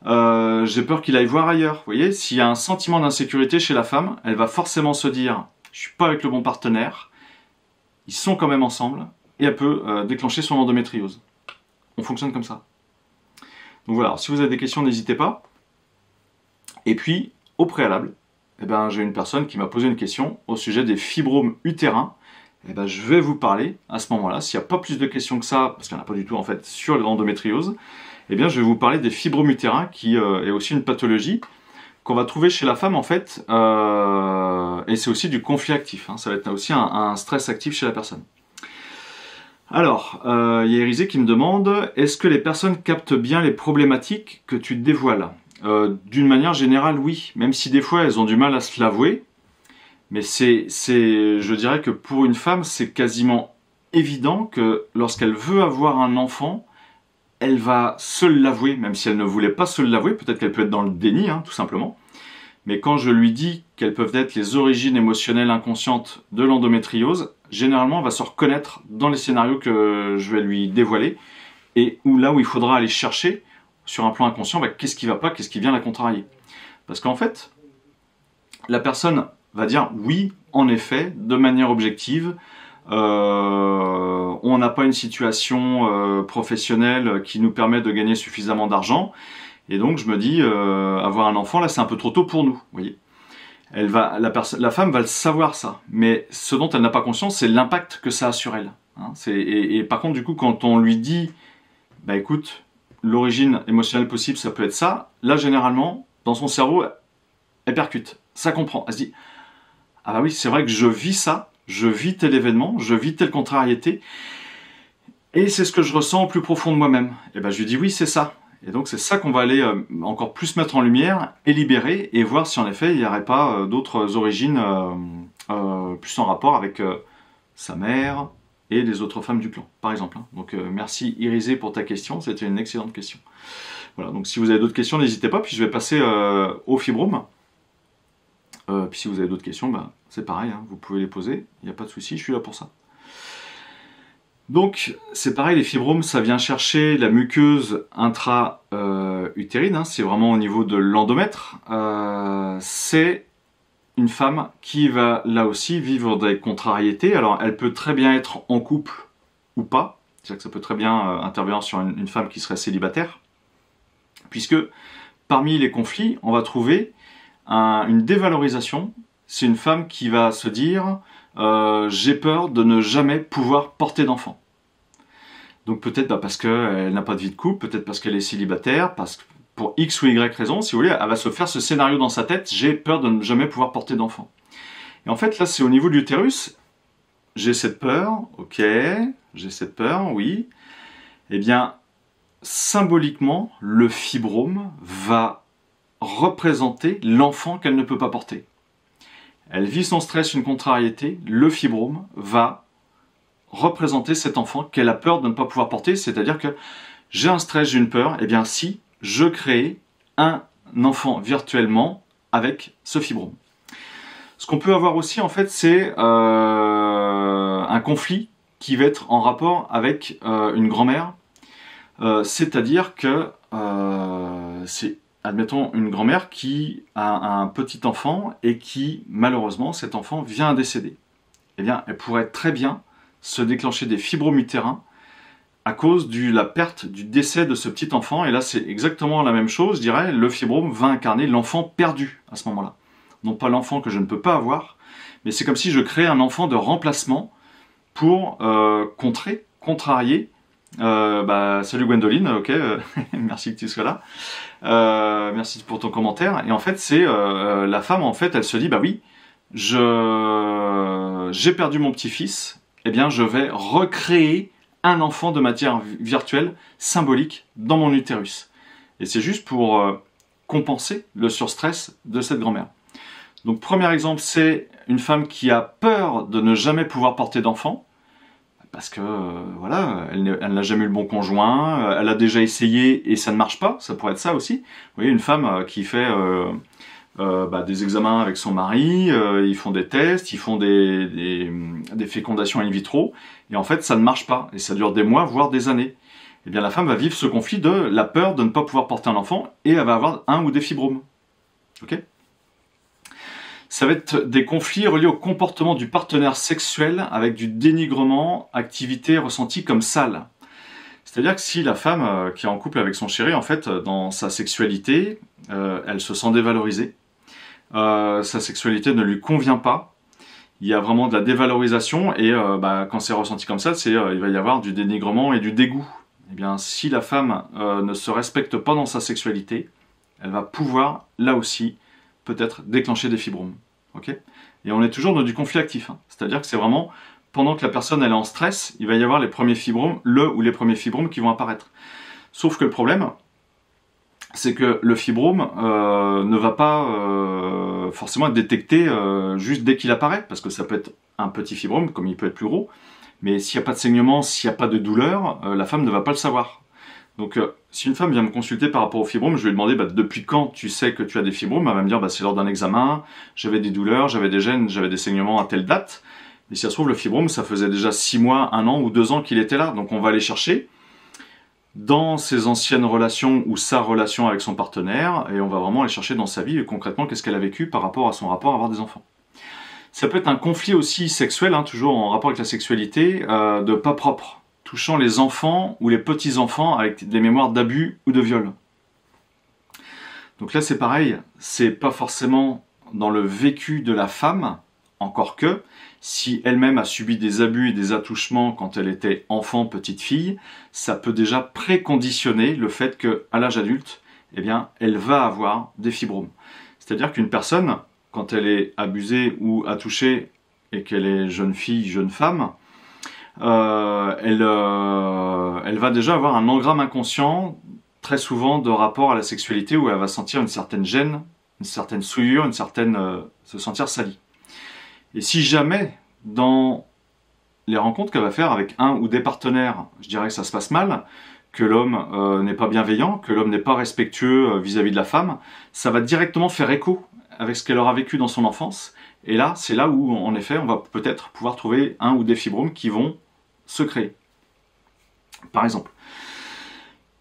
J'ai peur qu'il aille voir ailleurs. Vous voyez, s'il y a un sentiment d'insécurité chez la femme, elle va forcément se dire, je suis pas avec le bon partenaire, ils sont quand même ensemble, et elle peut déclencher son endométriose. On fonctionne comme ça. Donc voilà, alors, si vous avez des questions, n'hésitez pas. Et puis, au préalable, j'ai une personne qui m'a posé une question au sujet des fibromes utérins. Je vais vous parler à ce moment-là, s'il n'y a pas plus de questions que ça, parce qu'il n'y en a pas du tout en fait sur l'endométriose, je vais vous parler des fibromes utérins, qui est aussi une pathologie qu'on va trouver chez la femme en fait, et c'est aussi du conflit actif, ça va être aussi un stress actif chez la personne. Alors, il y a Érisée qui me demande, est-ce que les personnes captent bien les problématiques que tu dévoiles? D'une manière générale, oui, même si des fois elles ont du mal à se l'avouer, mais je dirais que pour une femme, c'est quasiment évident que lorsqu'elle veut avoir un enfant, elle va se l'avouer, même si elle ne voulait pas se l'avouer, peut-être qu'elle peut être dans le déni, tout simplement. Mais quand je lui dis quelles peuvent être les origines émotionnelles inconscientes de l'endométriose, généralement elle va se reconnaître dans les scénarios que je vais lui dévoiler, et là où il faudra aller chercher, sur un plan inconscient, qu'est-ce qui ne va pas, qu'est-ce qui vient la contrarier. Parce qu'en fait, la personne va dire oui, en effet, de manière objective, on n'a pas une situation professionnelle qui nous permet de gagner suffisamment d'argent, et donc je me dis avoir un enfant là c'est un peu trop tôt pour nous, vous voyez. la femme va le savoir ça, mais ce dont elle n'a pas conscience, c'est l'impact que ça a sur elle. Hein. Et par contre, du coup, quand on lui dit, bah écoute, l'origine émotionnelle possible, ça peut être ça, là, généralement, dans son cerveau, elle percute, ça comprend. Elle se dit, ah bah oui, c'est vrai que je vis ça, je vis tel événement, je vis telle contrariété, et c'est ce que je ressens au plus profond de moi-même. Et ben je lui dis oui, c'est ça. Et donc c'est ça qu'on va aller encore plus mettre en lumière et libérer, et voir si en effet il n'y aurait pas d'autres origines plus en rapport avec sa mère et les autres femmes du clan, par exemple. Hein. Donc merci Irisé pour ta question, c'était une excellente question. Voilà, donc si vous avez d'autres questions, n'hésitez pas, puis je vais passer au fibrome. Puis si vous avez d'autres questions, bah, c'est pareil, hein, vous pouvez les poser, il n'y a pas de souci, je suis là pour ça. Donc c'est pareil, les fibromes, ça vient chercher la muqueuse intra-utérine, hein, c'est vraiment au niveau de l'endomètre. C'est une femme qui va là aussi vivre des contrariétés. Alors elle peut très bien être en couple ou pas, c'est-à-dire que ça peut très bien intervenir sur une femme qui serait célibataire, puisque parmi les conflits, on va trouver une dévalorisation. C'est une femme qui va se dire j'ai peur de ne jamais pouvoir porter d'enfant. Donc peut-être parce qu'elle n'a pas de vie de couple, peut-être parce qu'elle est célibataire, parce que pour X ou Y raison, si vous voulez, elle va se faire ce scénario dans sa tête, j'ai peur de ne jamais pouvoir porter d'enfant. Et en fait là c'est au niveau de l'utérus, j'ai cette peur, ok, j'ai cette peur, oui. Eh bien symboliquement, le fibrome va représenter l'enfant qu'elle ne peut pas porter. Elle vit son stress, une contrariété, le fibrome va représenter cet enfant qu'elle a peur de ne pas pouvoir porter, c'est-à-dire que j'ai un stress, j'ai une peur, et bien si je crée un enfant virtuellement avec ce fibrome. Ce qu'on peut avoir aussi en fait, c'est un conflit qui va être en rapport avec une grand-mère, c'est-à-dire que c'est, admettons, une grand-mère qui a un petit enfant et qui, malheureusement, cet enfant vient à décéder. Eh bien, elle pourrait très bien se déclencher des fibromes utérins à cause de la perte, du décès de ce petit enfant. Et là, c'est exactement la même chose, je dirais. Le fibrome va incarner l'enfant perdu à ce moment-là. Non pas l'enfant que je ne peux pas avoir, mais c'est comme si je créais un enfant de remplacement pour contrarier. Salut Gwendoline, ok, merci que tu sois là. Merci pour ton commentaire. Et en fait, c'est la femme, en fait, elle se dit, bah oui, j'ai perdu mon petit-fils, eh bien, je vais recréer un enfant de matière virtuelle, symbolique, dans mon utérus. Et c'est juste pour compenser le surstress de cette grand-mère. Donc, premier exemple, c'est une femme qui a peur de ne jamais pouvoir porter d'enfant, parce que voilà, elle n'a jamais eu le bon conjoint, elle a déjà essayé et ça ne marche pas, ça pourrait être ça aussi. Vous voyez, une femme qui fait des examens avec son mari, ils font des tests, ils font des fécondations in vitro, et en fait ça ne marche pas, et ça dure des mois, voire des années. Et bien la femme va vivre ce conflit de la peur de ne pas pouvoir porter un enfant, et elle va avoir un ou des fibromes. Ok ? Ça va être des conflits reliés au comportement du partenaire sexuel avec du dénigrement, activité ressentie comme sale. C'est-à-dire que si la femme qui est en couple avec son chéri, en fait, dans sa sexualité, elle se sent dévalorisée, sa sexualité ne lui convient pas, il y a vraiment de la dévalorisation, et quand c'est ressenti comme ça, il va y avoir du dénigrement et du dégoût. Eh bien, si la femme ne se respecte pas dans sa sexualité, elle va pouvoir, là aussi, peut-être déclencher des fibromes. Okay, et on est toujours dans du conflit actif. Hein. C'est-à-dire que c'est vraiment, pendant que la personne elle est en stress, il va y avoir les premiers fibromes, les premiers fibromes qui vont apparaître. Sauf que le problème, c'est que le fibrome ne va pas forcément être détecté juste dès qu'il apparaît, parce que ça peut être un petit fibrome, comme il peut être plus gros, mais s'il n'y a pas de saignement, s'il n'y a pas de douleur, la femme ne va pas le savoir. Donc si une femme vient me consulter par rapport aux fibromes, je vais lui demander depuis quand tu sais que tu as des fibromes. Elle va me dire c'est lors d'un examen, j'avais des douleurs, j'avais des gènes, j'avais des saignements à telle date. Mais si ça se trouve, le fibrome, ça faisait déjà 6 mois, 1 an ou 2 ans qu'il était là. Donc on va aller chercher dans ses anciennes relations ou sa relation avec son partenaire, et on va vraiment aller chercher dans sa vie concrètement qu'est-ce qu'elle a vécu par rapport à son rapport à avoir des enfants. Ça peut être un conflit aussi sexuel, hein, toujours en rapport avec la sexualité, de pas propre, touchant les enfants ou les petits-enfants avec des mémoires d'abus ou de viol. Donc là c'est pareil, c'est pas forcément dans le vécu de la femme, encore que, si elle-même a subi des abus et des attouchements quand elle était enfant, petite fille, ça peut déjà préconditionner le fait qu'à l'âge adulte, eh bien, elle va avoir des fibromes. C'est-à-dire qu'une personne, quand elle est abusée ou attouchée et qu'elle est jeune fille, jeune femme, elle va déjà avoir un engramme inconscient, très souvent de rapport à la sexualité, où elle va sentir une certaine gêne, une certaine souillure, se sentir salie. Et si jamais, dans les rencontres qu'elle va faire avec un ou des partenaires, je dirais que ça se passe mal, que l'homme n'est pas bienveillant, que l'homme n'est pas respectueux vis-à-vis de la femme, ça va directement faire écho avec ce qu'elle aura vécu dans son enfance. Et là, c'est là où, en effet, on va peut-être pouvoir trouver un ou des fibromes qui vont se créer. Par exemple,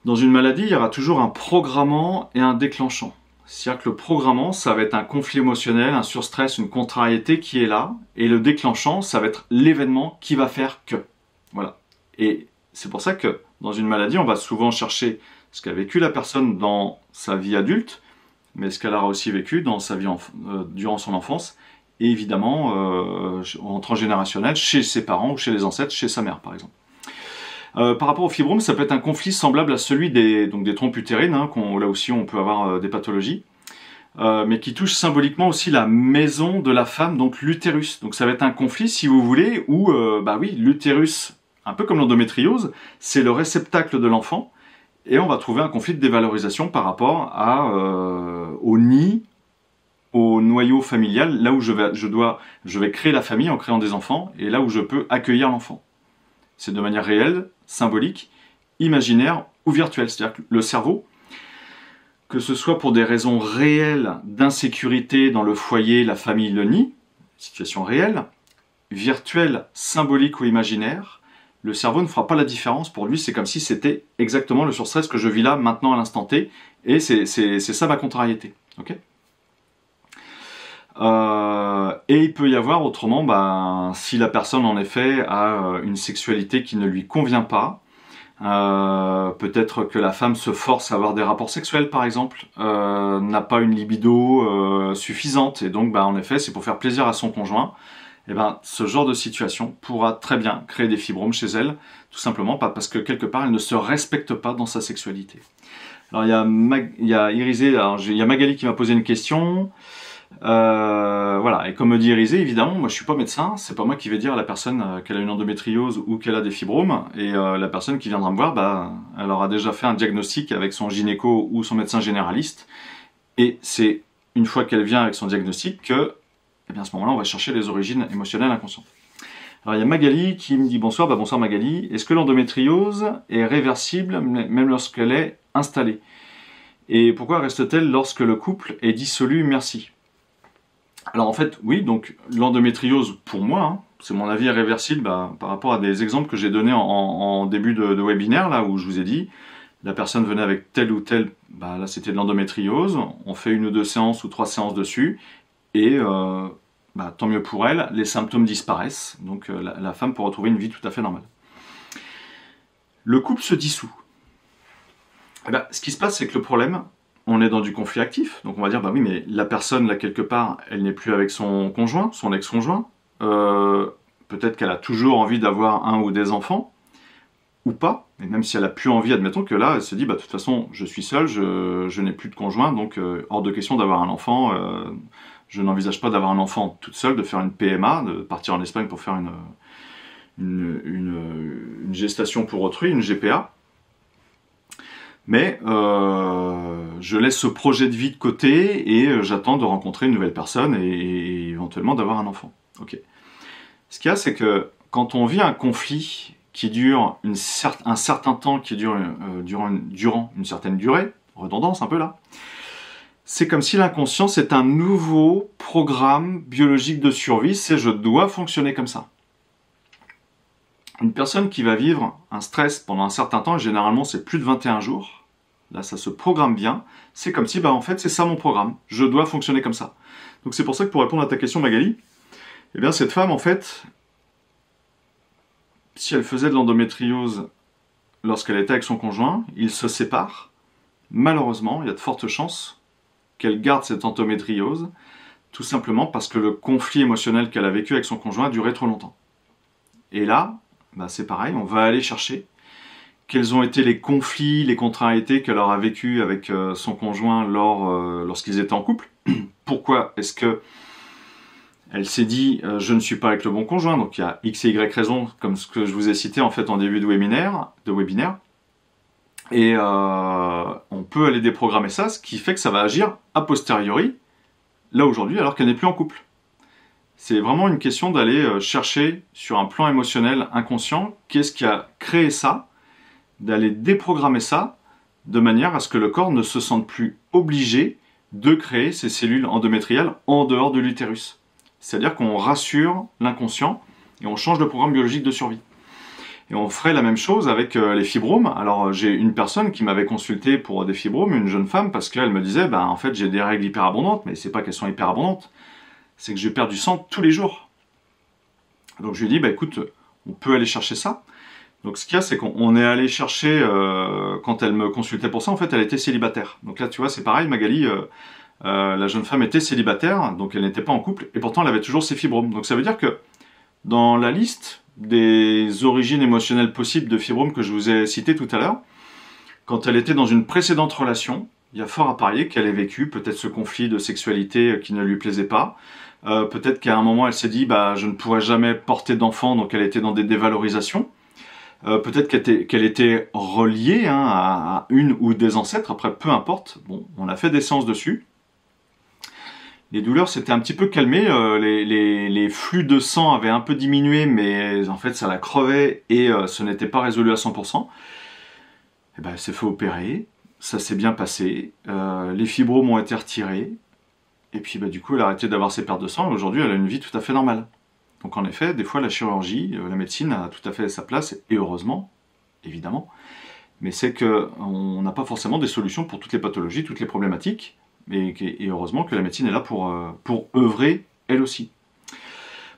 dans une maladie, il y aura toujours un programmant et un déclenchant. C'est-à-dire que le programmant, ça va être un conflit émotionnel, un surstress, une contrariété qui est là, et le déclenchant, ça va être l'événement qui va faire que. Voilà. Et c'est pour ça que dans une maladie, on va souvent chercher ce qu'a vécu la personne dans sa vie adulte, mais ce qu'elle aura aussi vécu dans sa vie durant son enfance, et évidemment en transgénérationnel, chez ses parents ou chez les ancêtres, chez sa mère par exemple. Par rapport au fibrome, ça peut être un conflit semblable à celui des trompes utérines, hein, là aussi on peut avoir des pathologies, mais qui touche symboliquement aussi la maison de la femme, donc l'utérus. Donc ça va être un conflit, si vous voulez, où, bah oui, l'utérus, un peu comme l'endométriose, c'est le réceptacle de l'enfant, et on va trouver un conflit de dévalorisation par rapport au nid, au noyau familial, là où je vais créer la famille en créant des enfants, et là où je peux accueillir l'enfant. C'est de manière réelle, symbolique, imaginaire ou virtuelle. C'est-à-dire que le cerveau, que ce soit pour des raisons réelles d'insécurité dans le foyer, la famille, le nid, situation réelle, virtuelle, symbolique ou imaginaire, le cerveau ne fera pas la différence. Pour lui, c'est comme si c'était exactement le surstress que je vis là, maintenant, à l'instant T, et c'est ça ma contrariété. Okay, et il peut y avoir autrement, si la personne en effet a une sexualité qui ne lui convient pas, peut-être que la femme se force à avoir des rapports sexuels par exemple, n'a pas une libido suffisante, et donc en effet c'est pour faire plaisir à son conjoint, et ce genre de situation pourra très bien créer des fibromes chez elle, tout simplement parce que quelque part elle ne se respecte pas dans sa sexualité. Alors il y a Irisé, il y a Magali qui m'a posé une question. Voilà, et comme me dit Irisé, évidemment, moi je suis pas médecin, c'est pas moi qui vais dire à la personne qu'elle a une endométriose ou qu'elle a des fibromes, et la personne qui viendra me voir, elle aura déjà fait un diagnostic avec son gynéco ou son médecin généraliste, et c'est une fois qu'elle vient avec son diagnostic que, à ce moment-là, on va chercher les origines émotionnelles inconscientes. Alors il y a Magali qui me dit bonsoir, bonsoir Magali, est-ce que l'endométriose est réversible même lorsqu'elle est installée? Et pourquoi reste-t-elle lorsque le couple est dissolu? Merci. Alors en fait, oui, donc l'endométriose, pour moi, c'est mon avis irréversible par rapport à des exemples que j'ai donnés en début de webinaire, là où je vous ai dit, la personne venait avec telle ou telle, là c'était de l'endométriose, on fait 1 ou 2 séances ou 3 séances dessus, et tant mieux pour elle, les symptômes disparaissent, donc la femme peut retrouver une vie tout à fait normale. Le couple se dissout. Ce qui se passe, c'est que le problème, on est dans du conflit actif, donc on va dire, oui, mais la personne, là, quelque part, elle n'est plus avec son conjoint, son ex-conjoint, peut-être qu'elle a toujours envie d'avoir un ou des enfants, ou pas, et même si elle a plus envie, admettons que là, elle se dit, de toute façon, je suis seule, je n'ai plus de conjoint, donc hors de question d'avoir un enfant, je n'envisage pas d'avoir un enfant toute seule, de faire une PMA, de partir en Espagne pour faire une gestation pour autrui, une GPA, mais je laisse ce projet de vie de côté et j'attends de rencontrer une nouvelle personne et éventuellement d'avoir un enfant. Okay. Ce qu'il y a, c'est que quand on vit un conflit qui dure un certain temps, qui dure durant une certaine durée, redondance un peu là, c'est comme si l'inconscient c'est un nouveau programme biologique de survie, c'est je dois fonctionner comme ça. Une personne qui va vivre un stress pendant un certain temps, et généralement c'est plus de 21 jours, là ça se programme bien, c'est comme si en fait c'est ça mon programme, je dois fonctionner comme ça. Donc c'est pour ça que pour répondre à ta question Magali, cette femme en fait, si elle faisait de l'endométriose lorsqu'elle était avec son conjoint, ils se séparent, malheureusement il y a de fortes chances qu'elle garde cette endométriose, tout simplement parce que le conflit émotionnel qu'elle a vécu avec son conjoint a duré trop longtemps. Et là, bah c'est pareil, on va aller chercher quels ont été les conflits, les contrariétés qu'elle aura vécu avec son conjoint lorsqu'ils étaient en couple. Pourquoi est-ce que elle s'est dit je ne suis pas avec le bon conjoint, donc il y a X et Y raisons, comme ce que je vous ai cité en fait en début de webinaire. Et on peut aller déprogrammer ça, ce qui fait que ça va agir a posteriori, là aujourd'hui, alors qu'elle n'est plus en couple. C'est vraiment une question d'aller chercher sur un plan émotionnel inconscient, qu'est-ce qui a créé ça, d'aller déprogrammer ça, de manière à ce que le corps ne se sente plus obligé de créer ces cellules endométriales en dehors de l'utérus. C'est-à-dire qu'on rassure l'inconscient et on change le programme biologique de survie. Et on ferait la même chose avec les fibromes. Alors j'ai une personne qui m'avait consulté pour des fibromes, une jeune femme, parce qu'elle me disait, en fait j'ai des règles hyperabondantes, mais c'est pas qu'elles sont hyperabondantes, c'est que je perds du sang tous les jours. Donc je lui ai dit, écoute, on peut aller chercher ça. Donc ce qu'il y a, c'est qu'on est allé chercher, quand elle me consultait pour ça, en fait elle était célibataire. Donc là tu vois, c'est pareil, Magali, la jeune femme était célibataire, donc elle n'était pas en couple, et pourtant elle avait toujours ses fibromes. Donc ça veut dire que dans la liste des origines émotionnelles possibles de fibromes que je vous ai citées tout à l'heure, quand elle était dans une précédente relation, il y a fort à parier qu'elle ait vécu peut-être ce conflit de sexualité qui ne lui plaisait pas, peut-être qu'à un moment elle s'est dit je ne pourrai jamais porter d'enfant, donc elle était dans des dévalorisations, peut-être qu'elle était reliée à une ou des ancêtres, après peu importe, bon, on a fait des séances dessus. Les douleurs s'étaient un petit peu calmées, les flux de sang avaient un peu diminué, mais en fait ça la crevait et ce n'était pas résolu à 100%. Et elle s'est fait opérer, ça s'est bien passé, les fibromes ont été retirés, et puis du coup elle a arrêté d'avoir ses pertes de sang, et aujourd'hui elle a une vie tout à fait normale. Donc en effet, des fois la chirurgie, la médecine a tout à fait sa place, et heureusement, évidemment, mais c'est qu'on n'a pas forcément des solutions pour toutes les pathologies, toutes les problématiques, et heureusement que la médecine est là pour œuvrer elle aussi.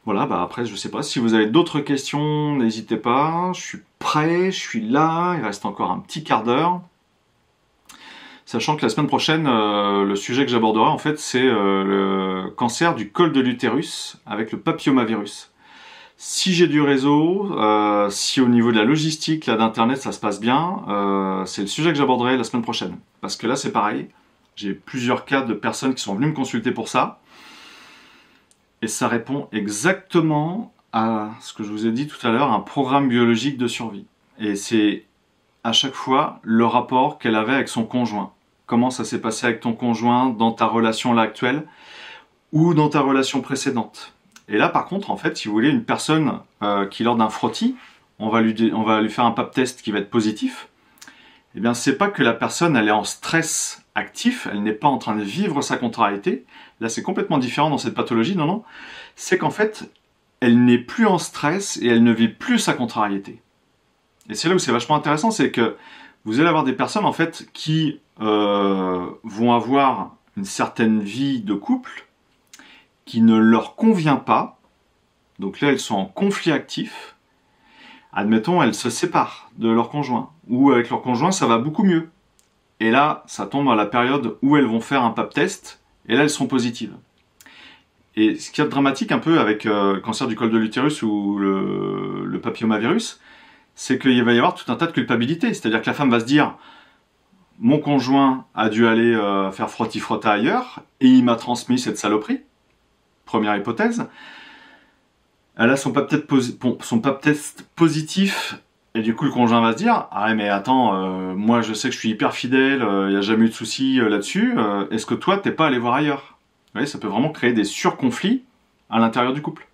Voilà, après je sais pas, si vous avez d'autres questions, n'hésitez pas, je suis prêt, je suis là, il reste encore un petit quart d'heure. Sachant que la semaine prochaine, le sujet que j'aborderai en fait c'est le cancer du col de l'utérus avec le papillomavirus. Si j'ai du réseau, si au niveau de la logistique, là d'internet ça se passe bien, c'est le sujet que j'aborderai la semaine prochaine. Parce que là c'est pareil, j'ai plusieurs cas de personnes qui sont venues me consulter pour ça. Et ça répond exactement à ce que je vous ai dit tout à l'heure, un programme biologique de survie. Et c'est à chaque fois le rapport qu'elle avait avec son conjoint. Comment ça s'est passé avec ton conjoint dans ta relation là actuelle ou dans ta relation précédente. Et là par contre, en fait, si vous voulez, une personne qui lors d'un frottis, on va lui faire un pap test qui va être positif, eh bien c'est pas que la personne elle est en stress actif, elle n'est pas en train de vivre sa contrariété, là c'est complètement différent dans cette pathologie, non, c'est qu'en fait, elle n'est plus en stress et elle ne vit plus sa contrariété. Et c'est là où c'est vachement intéressant, c'est que vous allez avoir des personnes en fait qui vont avoir une certaine vie de couple qui ne leur convient pas, donc là elles sont en conflit actif, admettons elles se séparent de leur conjoint, ou avec leur conjoint ça va beaucoup mieux. Et là, ça tombe à la période où elles vont faire un pap test, et là, elles seront positives. Et ce qui est dramatique un peu avec le cancer du col de l'utérus ou le papillomavirus, c'est qu'il va y avoir tout un tas de culpabilité. C'est-à-dire que la femme va se dire « Mon conjoint a dû aller faire frotti-frotta ailleurs, et il m'a transmis cette saloperie. » Première hypothèse. Elle a son pap test positif. Et du coup, le conjoint va se dire « Ah ouais, mais attends, moi je sais que je suis hyper fidèle, il n'y a jamais eu de soucis là-dessus, est-ce que toi, t'es pas allé voir ailleurs ?» Vous voyez, ça peut vraiment créer des surconflits à l'intérieur du couple.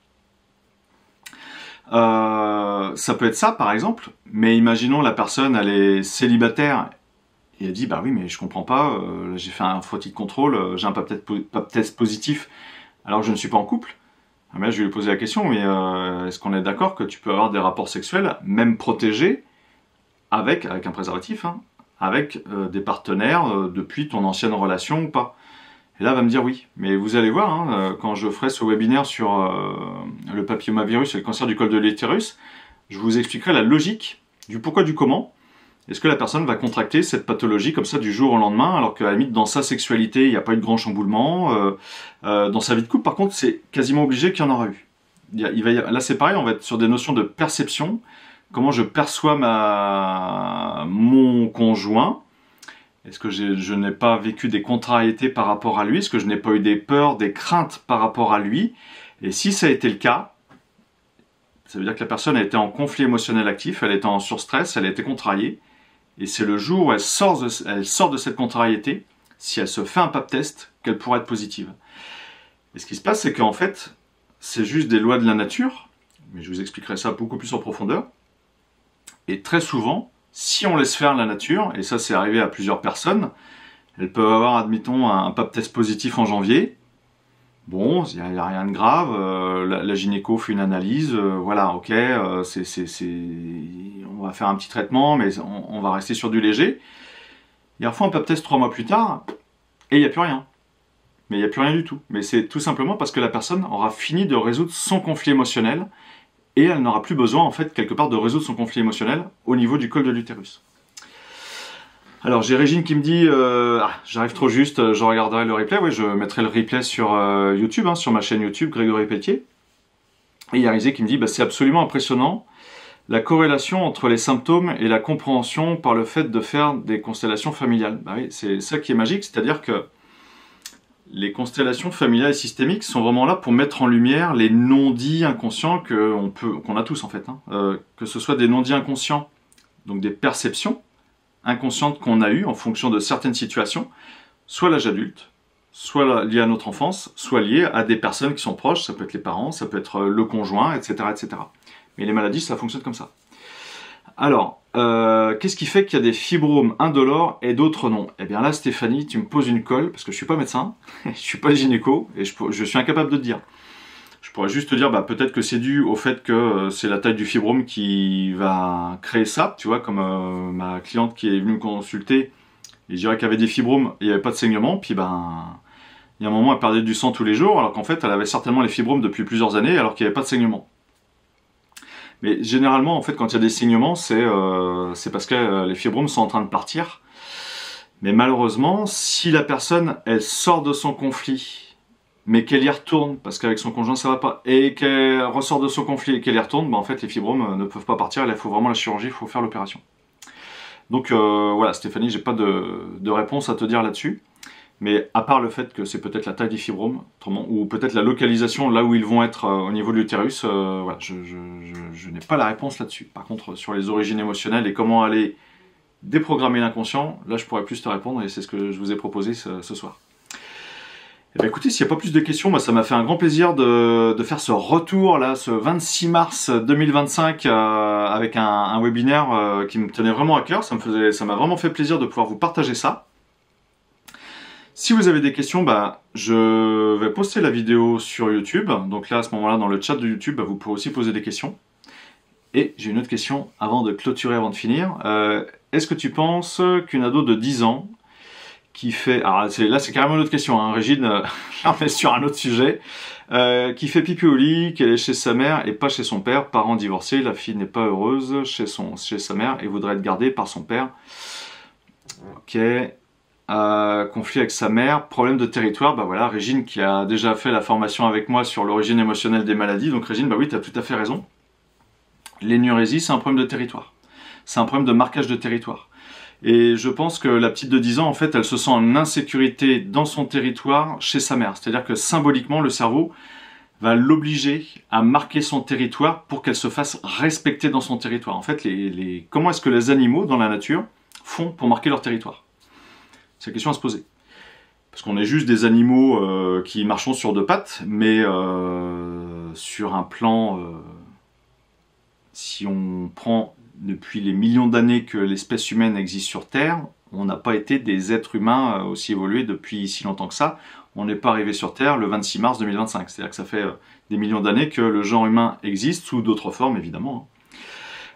Ça peut être ça, par exemple, mais imaginons la personne, elle est célibataire, et elle dit « Bah oui, mais je comprends pas, j'ai fait un frottis de contrôle, j'ai un pap test positif, alors que je ne suis pas en couple. » Mais là, je vais lui poser la question, mais est-ce qu'on est d'accord que tu peux avoir des rapports sexuels, même protégés, avec un préservatif, avec des partenaires depuis ton ancienne relation ou pas? Et là, elle va me dire oui. Mais vous allez voir, quand je ferai ce webinaire sur le papillomavirus et le cancer du col de l'utérus, je vous expliquerai la logique du pourquoi du comment, Est-ce que la personne va contracter cette pathologie comme ça du jour au lendemain, alors qu'à la limite, dans sa sexualité, il n'y a pas eu de grand chamboulement. Dans sa vie de couple, par contre, c'est quasiment obligé qu'il y en aura eu. Là, c'est pareil, on va être sur des notions de perception. Comment je perçois mon conjoint. Est-ce que je n'ai pas vécu des contrariétés par rapport à lui? Est-ce que je n'ai pas eu des peurs, des craintes par rapport à lui? Et si ça a été le cas, ça veut dire que la personne a été en conflit émotionnel actif, elle était en surstress, elle a été contrariée. Et c'est le jour où elle sort de cette contrariété, si elle se fait un pap test, qu'elle pourra être positive. Et ce qui se passe, c'est qu'en fait, c'est juste des lois de la nature, mais je vous expliquerai ça beaucoup plus en profondeur. Et très souvent, si on laisse faire la nature, et ça c'est arrivé à plusieurs personnes, elles peuvent avoir, admettons, un pap test positif en janvier. Bon, il n'y a rien de grave, la gynéco fait une analyse, voilà, ok, on va faire un petit traitement, mais on va rester sur du léger. Il refait un pap test 3 mois plus tard, et il n'y a plus rien. Mais il n'y a plus rien du tout. Mais c'est tout simplement parce que la personne aura fini de résoudre son conflit émotionnel, et elle n'aura plus besoin, en fait, quelque part, de résoudre son conflit émotionnel au niveau du col de l'utérus. Alors, j'ai Régine qui me dit j'arrive trop juste, je regarderai le replay. Oui, je mettrai le replay sur YouTube, sur ma chaîne YouTube, Grégory Pelletier. Et il y a Rizé qui me dit c'est absolument impressionnant la corrélation entre les symptômes et la compréhension par le fait de faire des constellations familiales. Bah oui, c'est ça qui est magique, c'est-à-dire que les constellations familiales et systémiques sont vraiment là pour mettre en lumière les non-dits inconscients qu'on a tous en fait. Que ce soit des non-dits inconscients, donc des perceptions inconscientes qu'on a eues en fonction de certaines situations, soit l'âge adulte, soit liées à notre enfance, soit liées à des personnes qui sont proches, ça peut être les parents, ça peut être le conjoint, etc. etc. Mais les maladies, ça fonctionne comme ça. Alors, qu'est-ce qui fait qu'il y a des fibromes indolores et d'autres non? Eh bien là, Stéphanie, tu me poses une colle, parce que je suis pas médecin, je suis pas gynéco, et je suis incapable de te dire. Je pourrais juste te dire, peut-être que c'est dû au fait que c'est la taille du fibrome qui va créer ça, tu vois, comme ma cliente qui est venue me consulter, et je dirais qu'il y avait des fibromes, et il n'y avait pas de saignement, puis il y a un moment, elle perdait du sang tous les jours, alors qu'en fait, elle avait certainement les fibromes depuis plusieurs années, alors qu'il n'y avait pas de saignement. Mais généralement, en fait, quand il y a des saignements, c'est parce que les fibromes sont en train de partir. Mais malheureusement, si la personne, elle sort de son conflit, mais qu'elle y retourne, parce qu'avec son conjoint ça va pas, et qu'elle ressort de son conflit et qu'elle y retourne, en fait les fibromes ne peuvent pas partir, il faut vraiment la chirurgie, il faut faire l'opération. Donc voilà, Stéphanie, j'ai pas de réponse à te dire là-dessus, mais à part le fait que c'est peut-être la taille des fibromes, ou peut-être la localisation là où ils vont être au niveau de l'utérus, voilà, je n'ai pas la réponse là-dessus. Par contre, sur les origines émotionnelles et comment aller déprogrammer l'inconscient, là je pourrais plus te répondre et c'est ce que je vous ai proposé ce soir. Eh bien, écoutez, s'il n'y a pas plus de questions, moi, ça m'a fait un grand plaisir de faire ce retour là, ce 26 mars 2025 avec un webinaire qui me tenait vraiment à cœur. Ça m'a vraiment fait plaisir de pouvoir vous partager ça. Si vous avez des questions, je vais poster la vidéo sur YouTube. Donc là, à ce moment-là, dans le chat de YouTube, vous pourrez aussi poser des questions. Et j'ai une autre question avant de clôturer, avant de finir. Est-ce que tu penses qu'une ado de 10 ans qui fait... Alors là, c'est carrément une autre question, Régine, on est sur un autre sujet. Qui fait pipi au lit, qu'elle est chez sa mère et pas chez son père, parents divorcés, la fille n'est pas heureuse chez sa mère et voudrait être gardée par son père. Ok. Conflit avec sa mère, problème de territoire, voilà, Régine qui a déjà fait la formation avec moi sur l'origine émotionnelle des maladies, donc Régine, oui, tu as tout à fait raison. L'énurésie, c'est un problème de territoire. C'est un problème de marquage de territoire. Et je pense que la petite de 10 ans, en fait, elle se sent en insécurité dans son territoire chez sa mère. C'est-à-dire que symboliquement, le cerveau va l'obliger à marquer son territoire pour qu'elle se fasse respecter dans son territoire. En fait, comment est-ce que les animaux dans la nature font pour marquer leur territoire? C'est la question à se poser. Parce qu'on est juste des animaux qui marchons sur deux pattes, mais sur un plan, si on prend depuis les millions d'années que l'espèce humaine existe sur Terre, on n'a pas été des êtres humains aussi évolués depuis si longtemps que ça. On n'est pas arrivé sur Terre le 26 mars 2025. C'est-à-dire que ça fait des millions d'années que le genre humain existe, sous d'autres formes évidemment.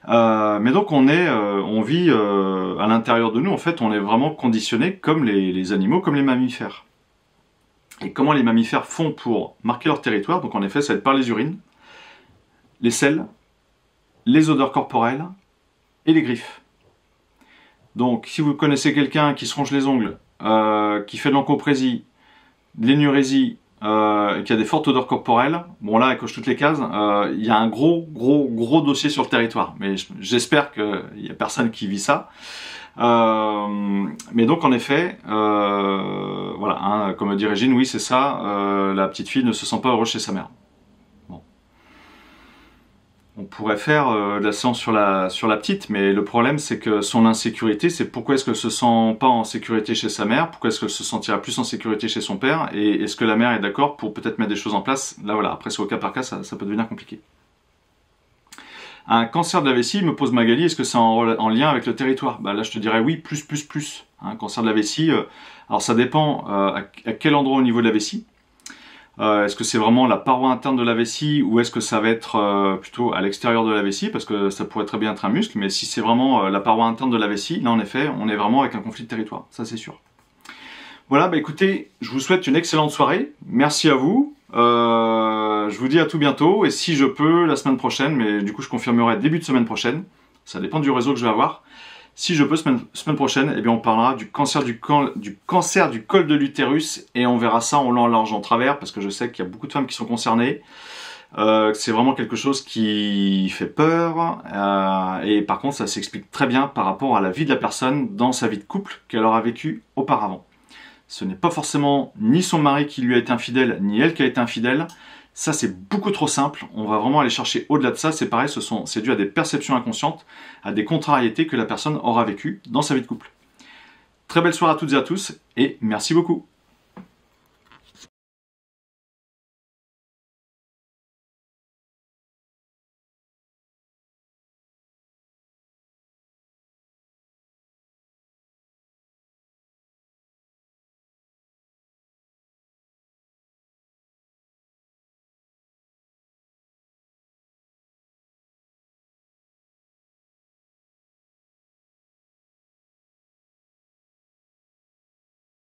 Mais donc on vit à l'intérieur de nous, en fait, on est vraiment conditionné comme les animaux, comme les mammifères. Et comment les mammifères font pour marquer leur territoire? Donc en effet, ça va être par les urines, les selles, les odeurs corporelles et les griffes. Donc, si vous connaissez quelqu'un qui se ronge les ongles, qui fait de l'encoprésie, de l'énurésie, et qui a des fortes odeurs corporelles, bon là, elle coche toutes les cases, il y a un gros dossier sur le territoire. Mais j'espère qu'il n'y a personne qui vit ça. Mais donc en effet, voilà, hein, comme dit Régine, oui c'est ça, la petite fille ne se sent pas heureuse chez sa mère. Bon. On pourrait faire de la séance sur la petite, mais le problème c'est que son insécurité, c'est pourquoi est-ce qu'elle se sent pas en sécurité chez sa mère, pourquoi est-ce qu'elle se sentira plus en sécurité chez son père, et est-ce que la mère est d'accord pour peut-être mettre des choses en place. Là voilà, après c'est au cas par cas, ça peut devenir compliqué. Un cancer de la vessie, me pose Magali, est-ce que c'est en lien avec le territoire? Bah là je te dirais oui, plus. Un cancer de la vessie, alors ça dépend à quel endroit au niveau de la vessie. Est-ce que c'est vraiment la paroi interne de la vessie ou est-ce que ça va être plutôt à l'extérieur de la vessie, parce que ça pourrait très bien être un muscle, mais si c'est vraiment la paroi interne de la vessie, là en effet on est vraiment avec un conflit de territoire, ça c'est sûr. Voilà, bah écoutez, je vous souhaite une excellente soirée, merci à vous, je vous dis à tout bientôt, et si je peux, la semaine prochaine, mais du coup je confirmerai début de semaine prochaine, ça dépend du réseau que je vais avoir. Si je peux, semaine prochaine, eh bien on parlera du cancer du col de l'utérus, et on verra ça en long, en large, en travers, parce que je sais qu'il y a beaucoup de femmes qui sont concernées. C'est vraiment quelque chose qui fait peur, et par contre ça s'explique très bien par rapport à la vie de la personne dans sa vie de couple qu'elle aura vécu auparavant. Ce n'est pas forcément ni son mari qui lui a été infidèle, ni elle qui a été infidèle. Ça, c'est beaucoup trop simple. On va vraiment aller chercher au-delà de ça. C'est pareil, c'est dû à des perceptions inconscientes, à des contrariétés que la personne aura vécues dans sa vie de couple. Très belle soirée à toutes et à tous, et merci beaucoup.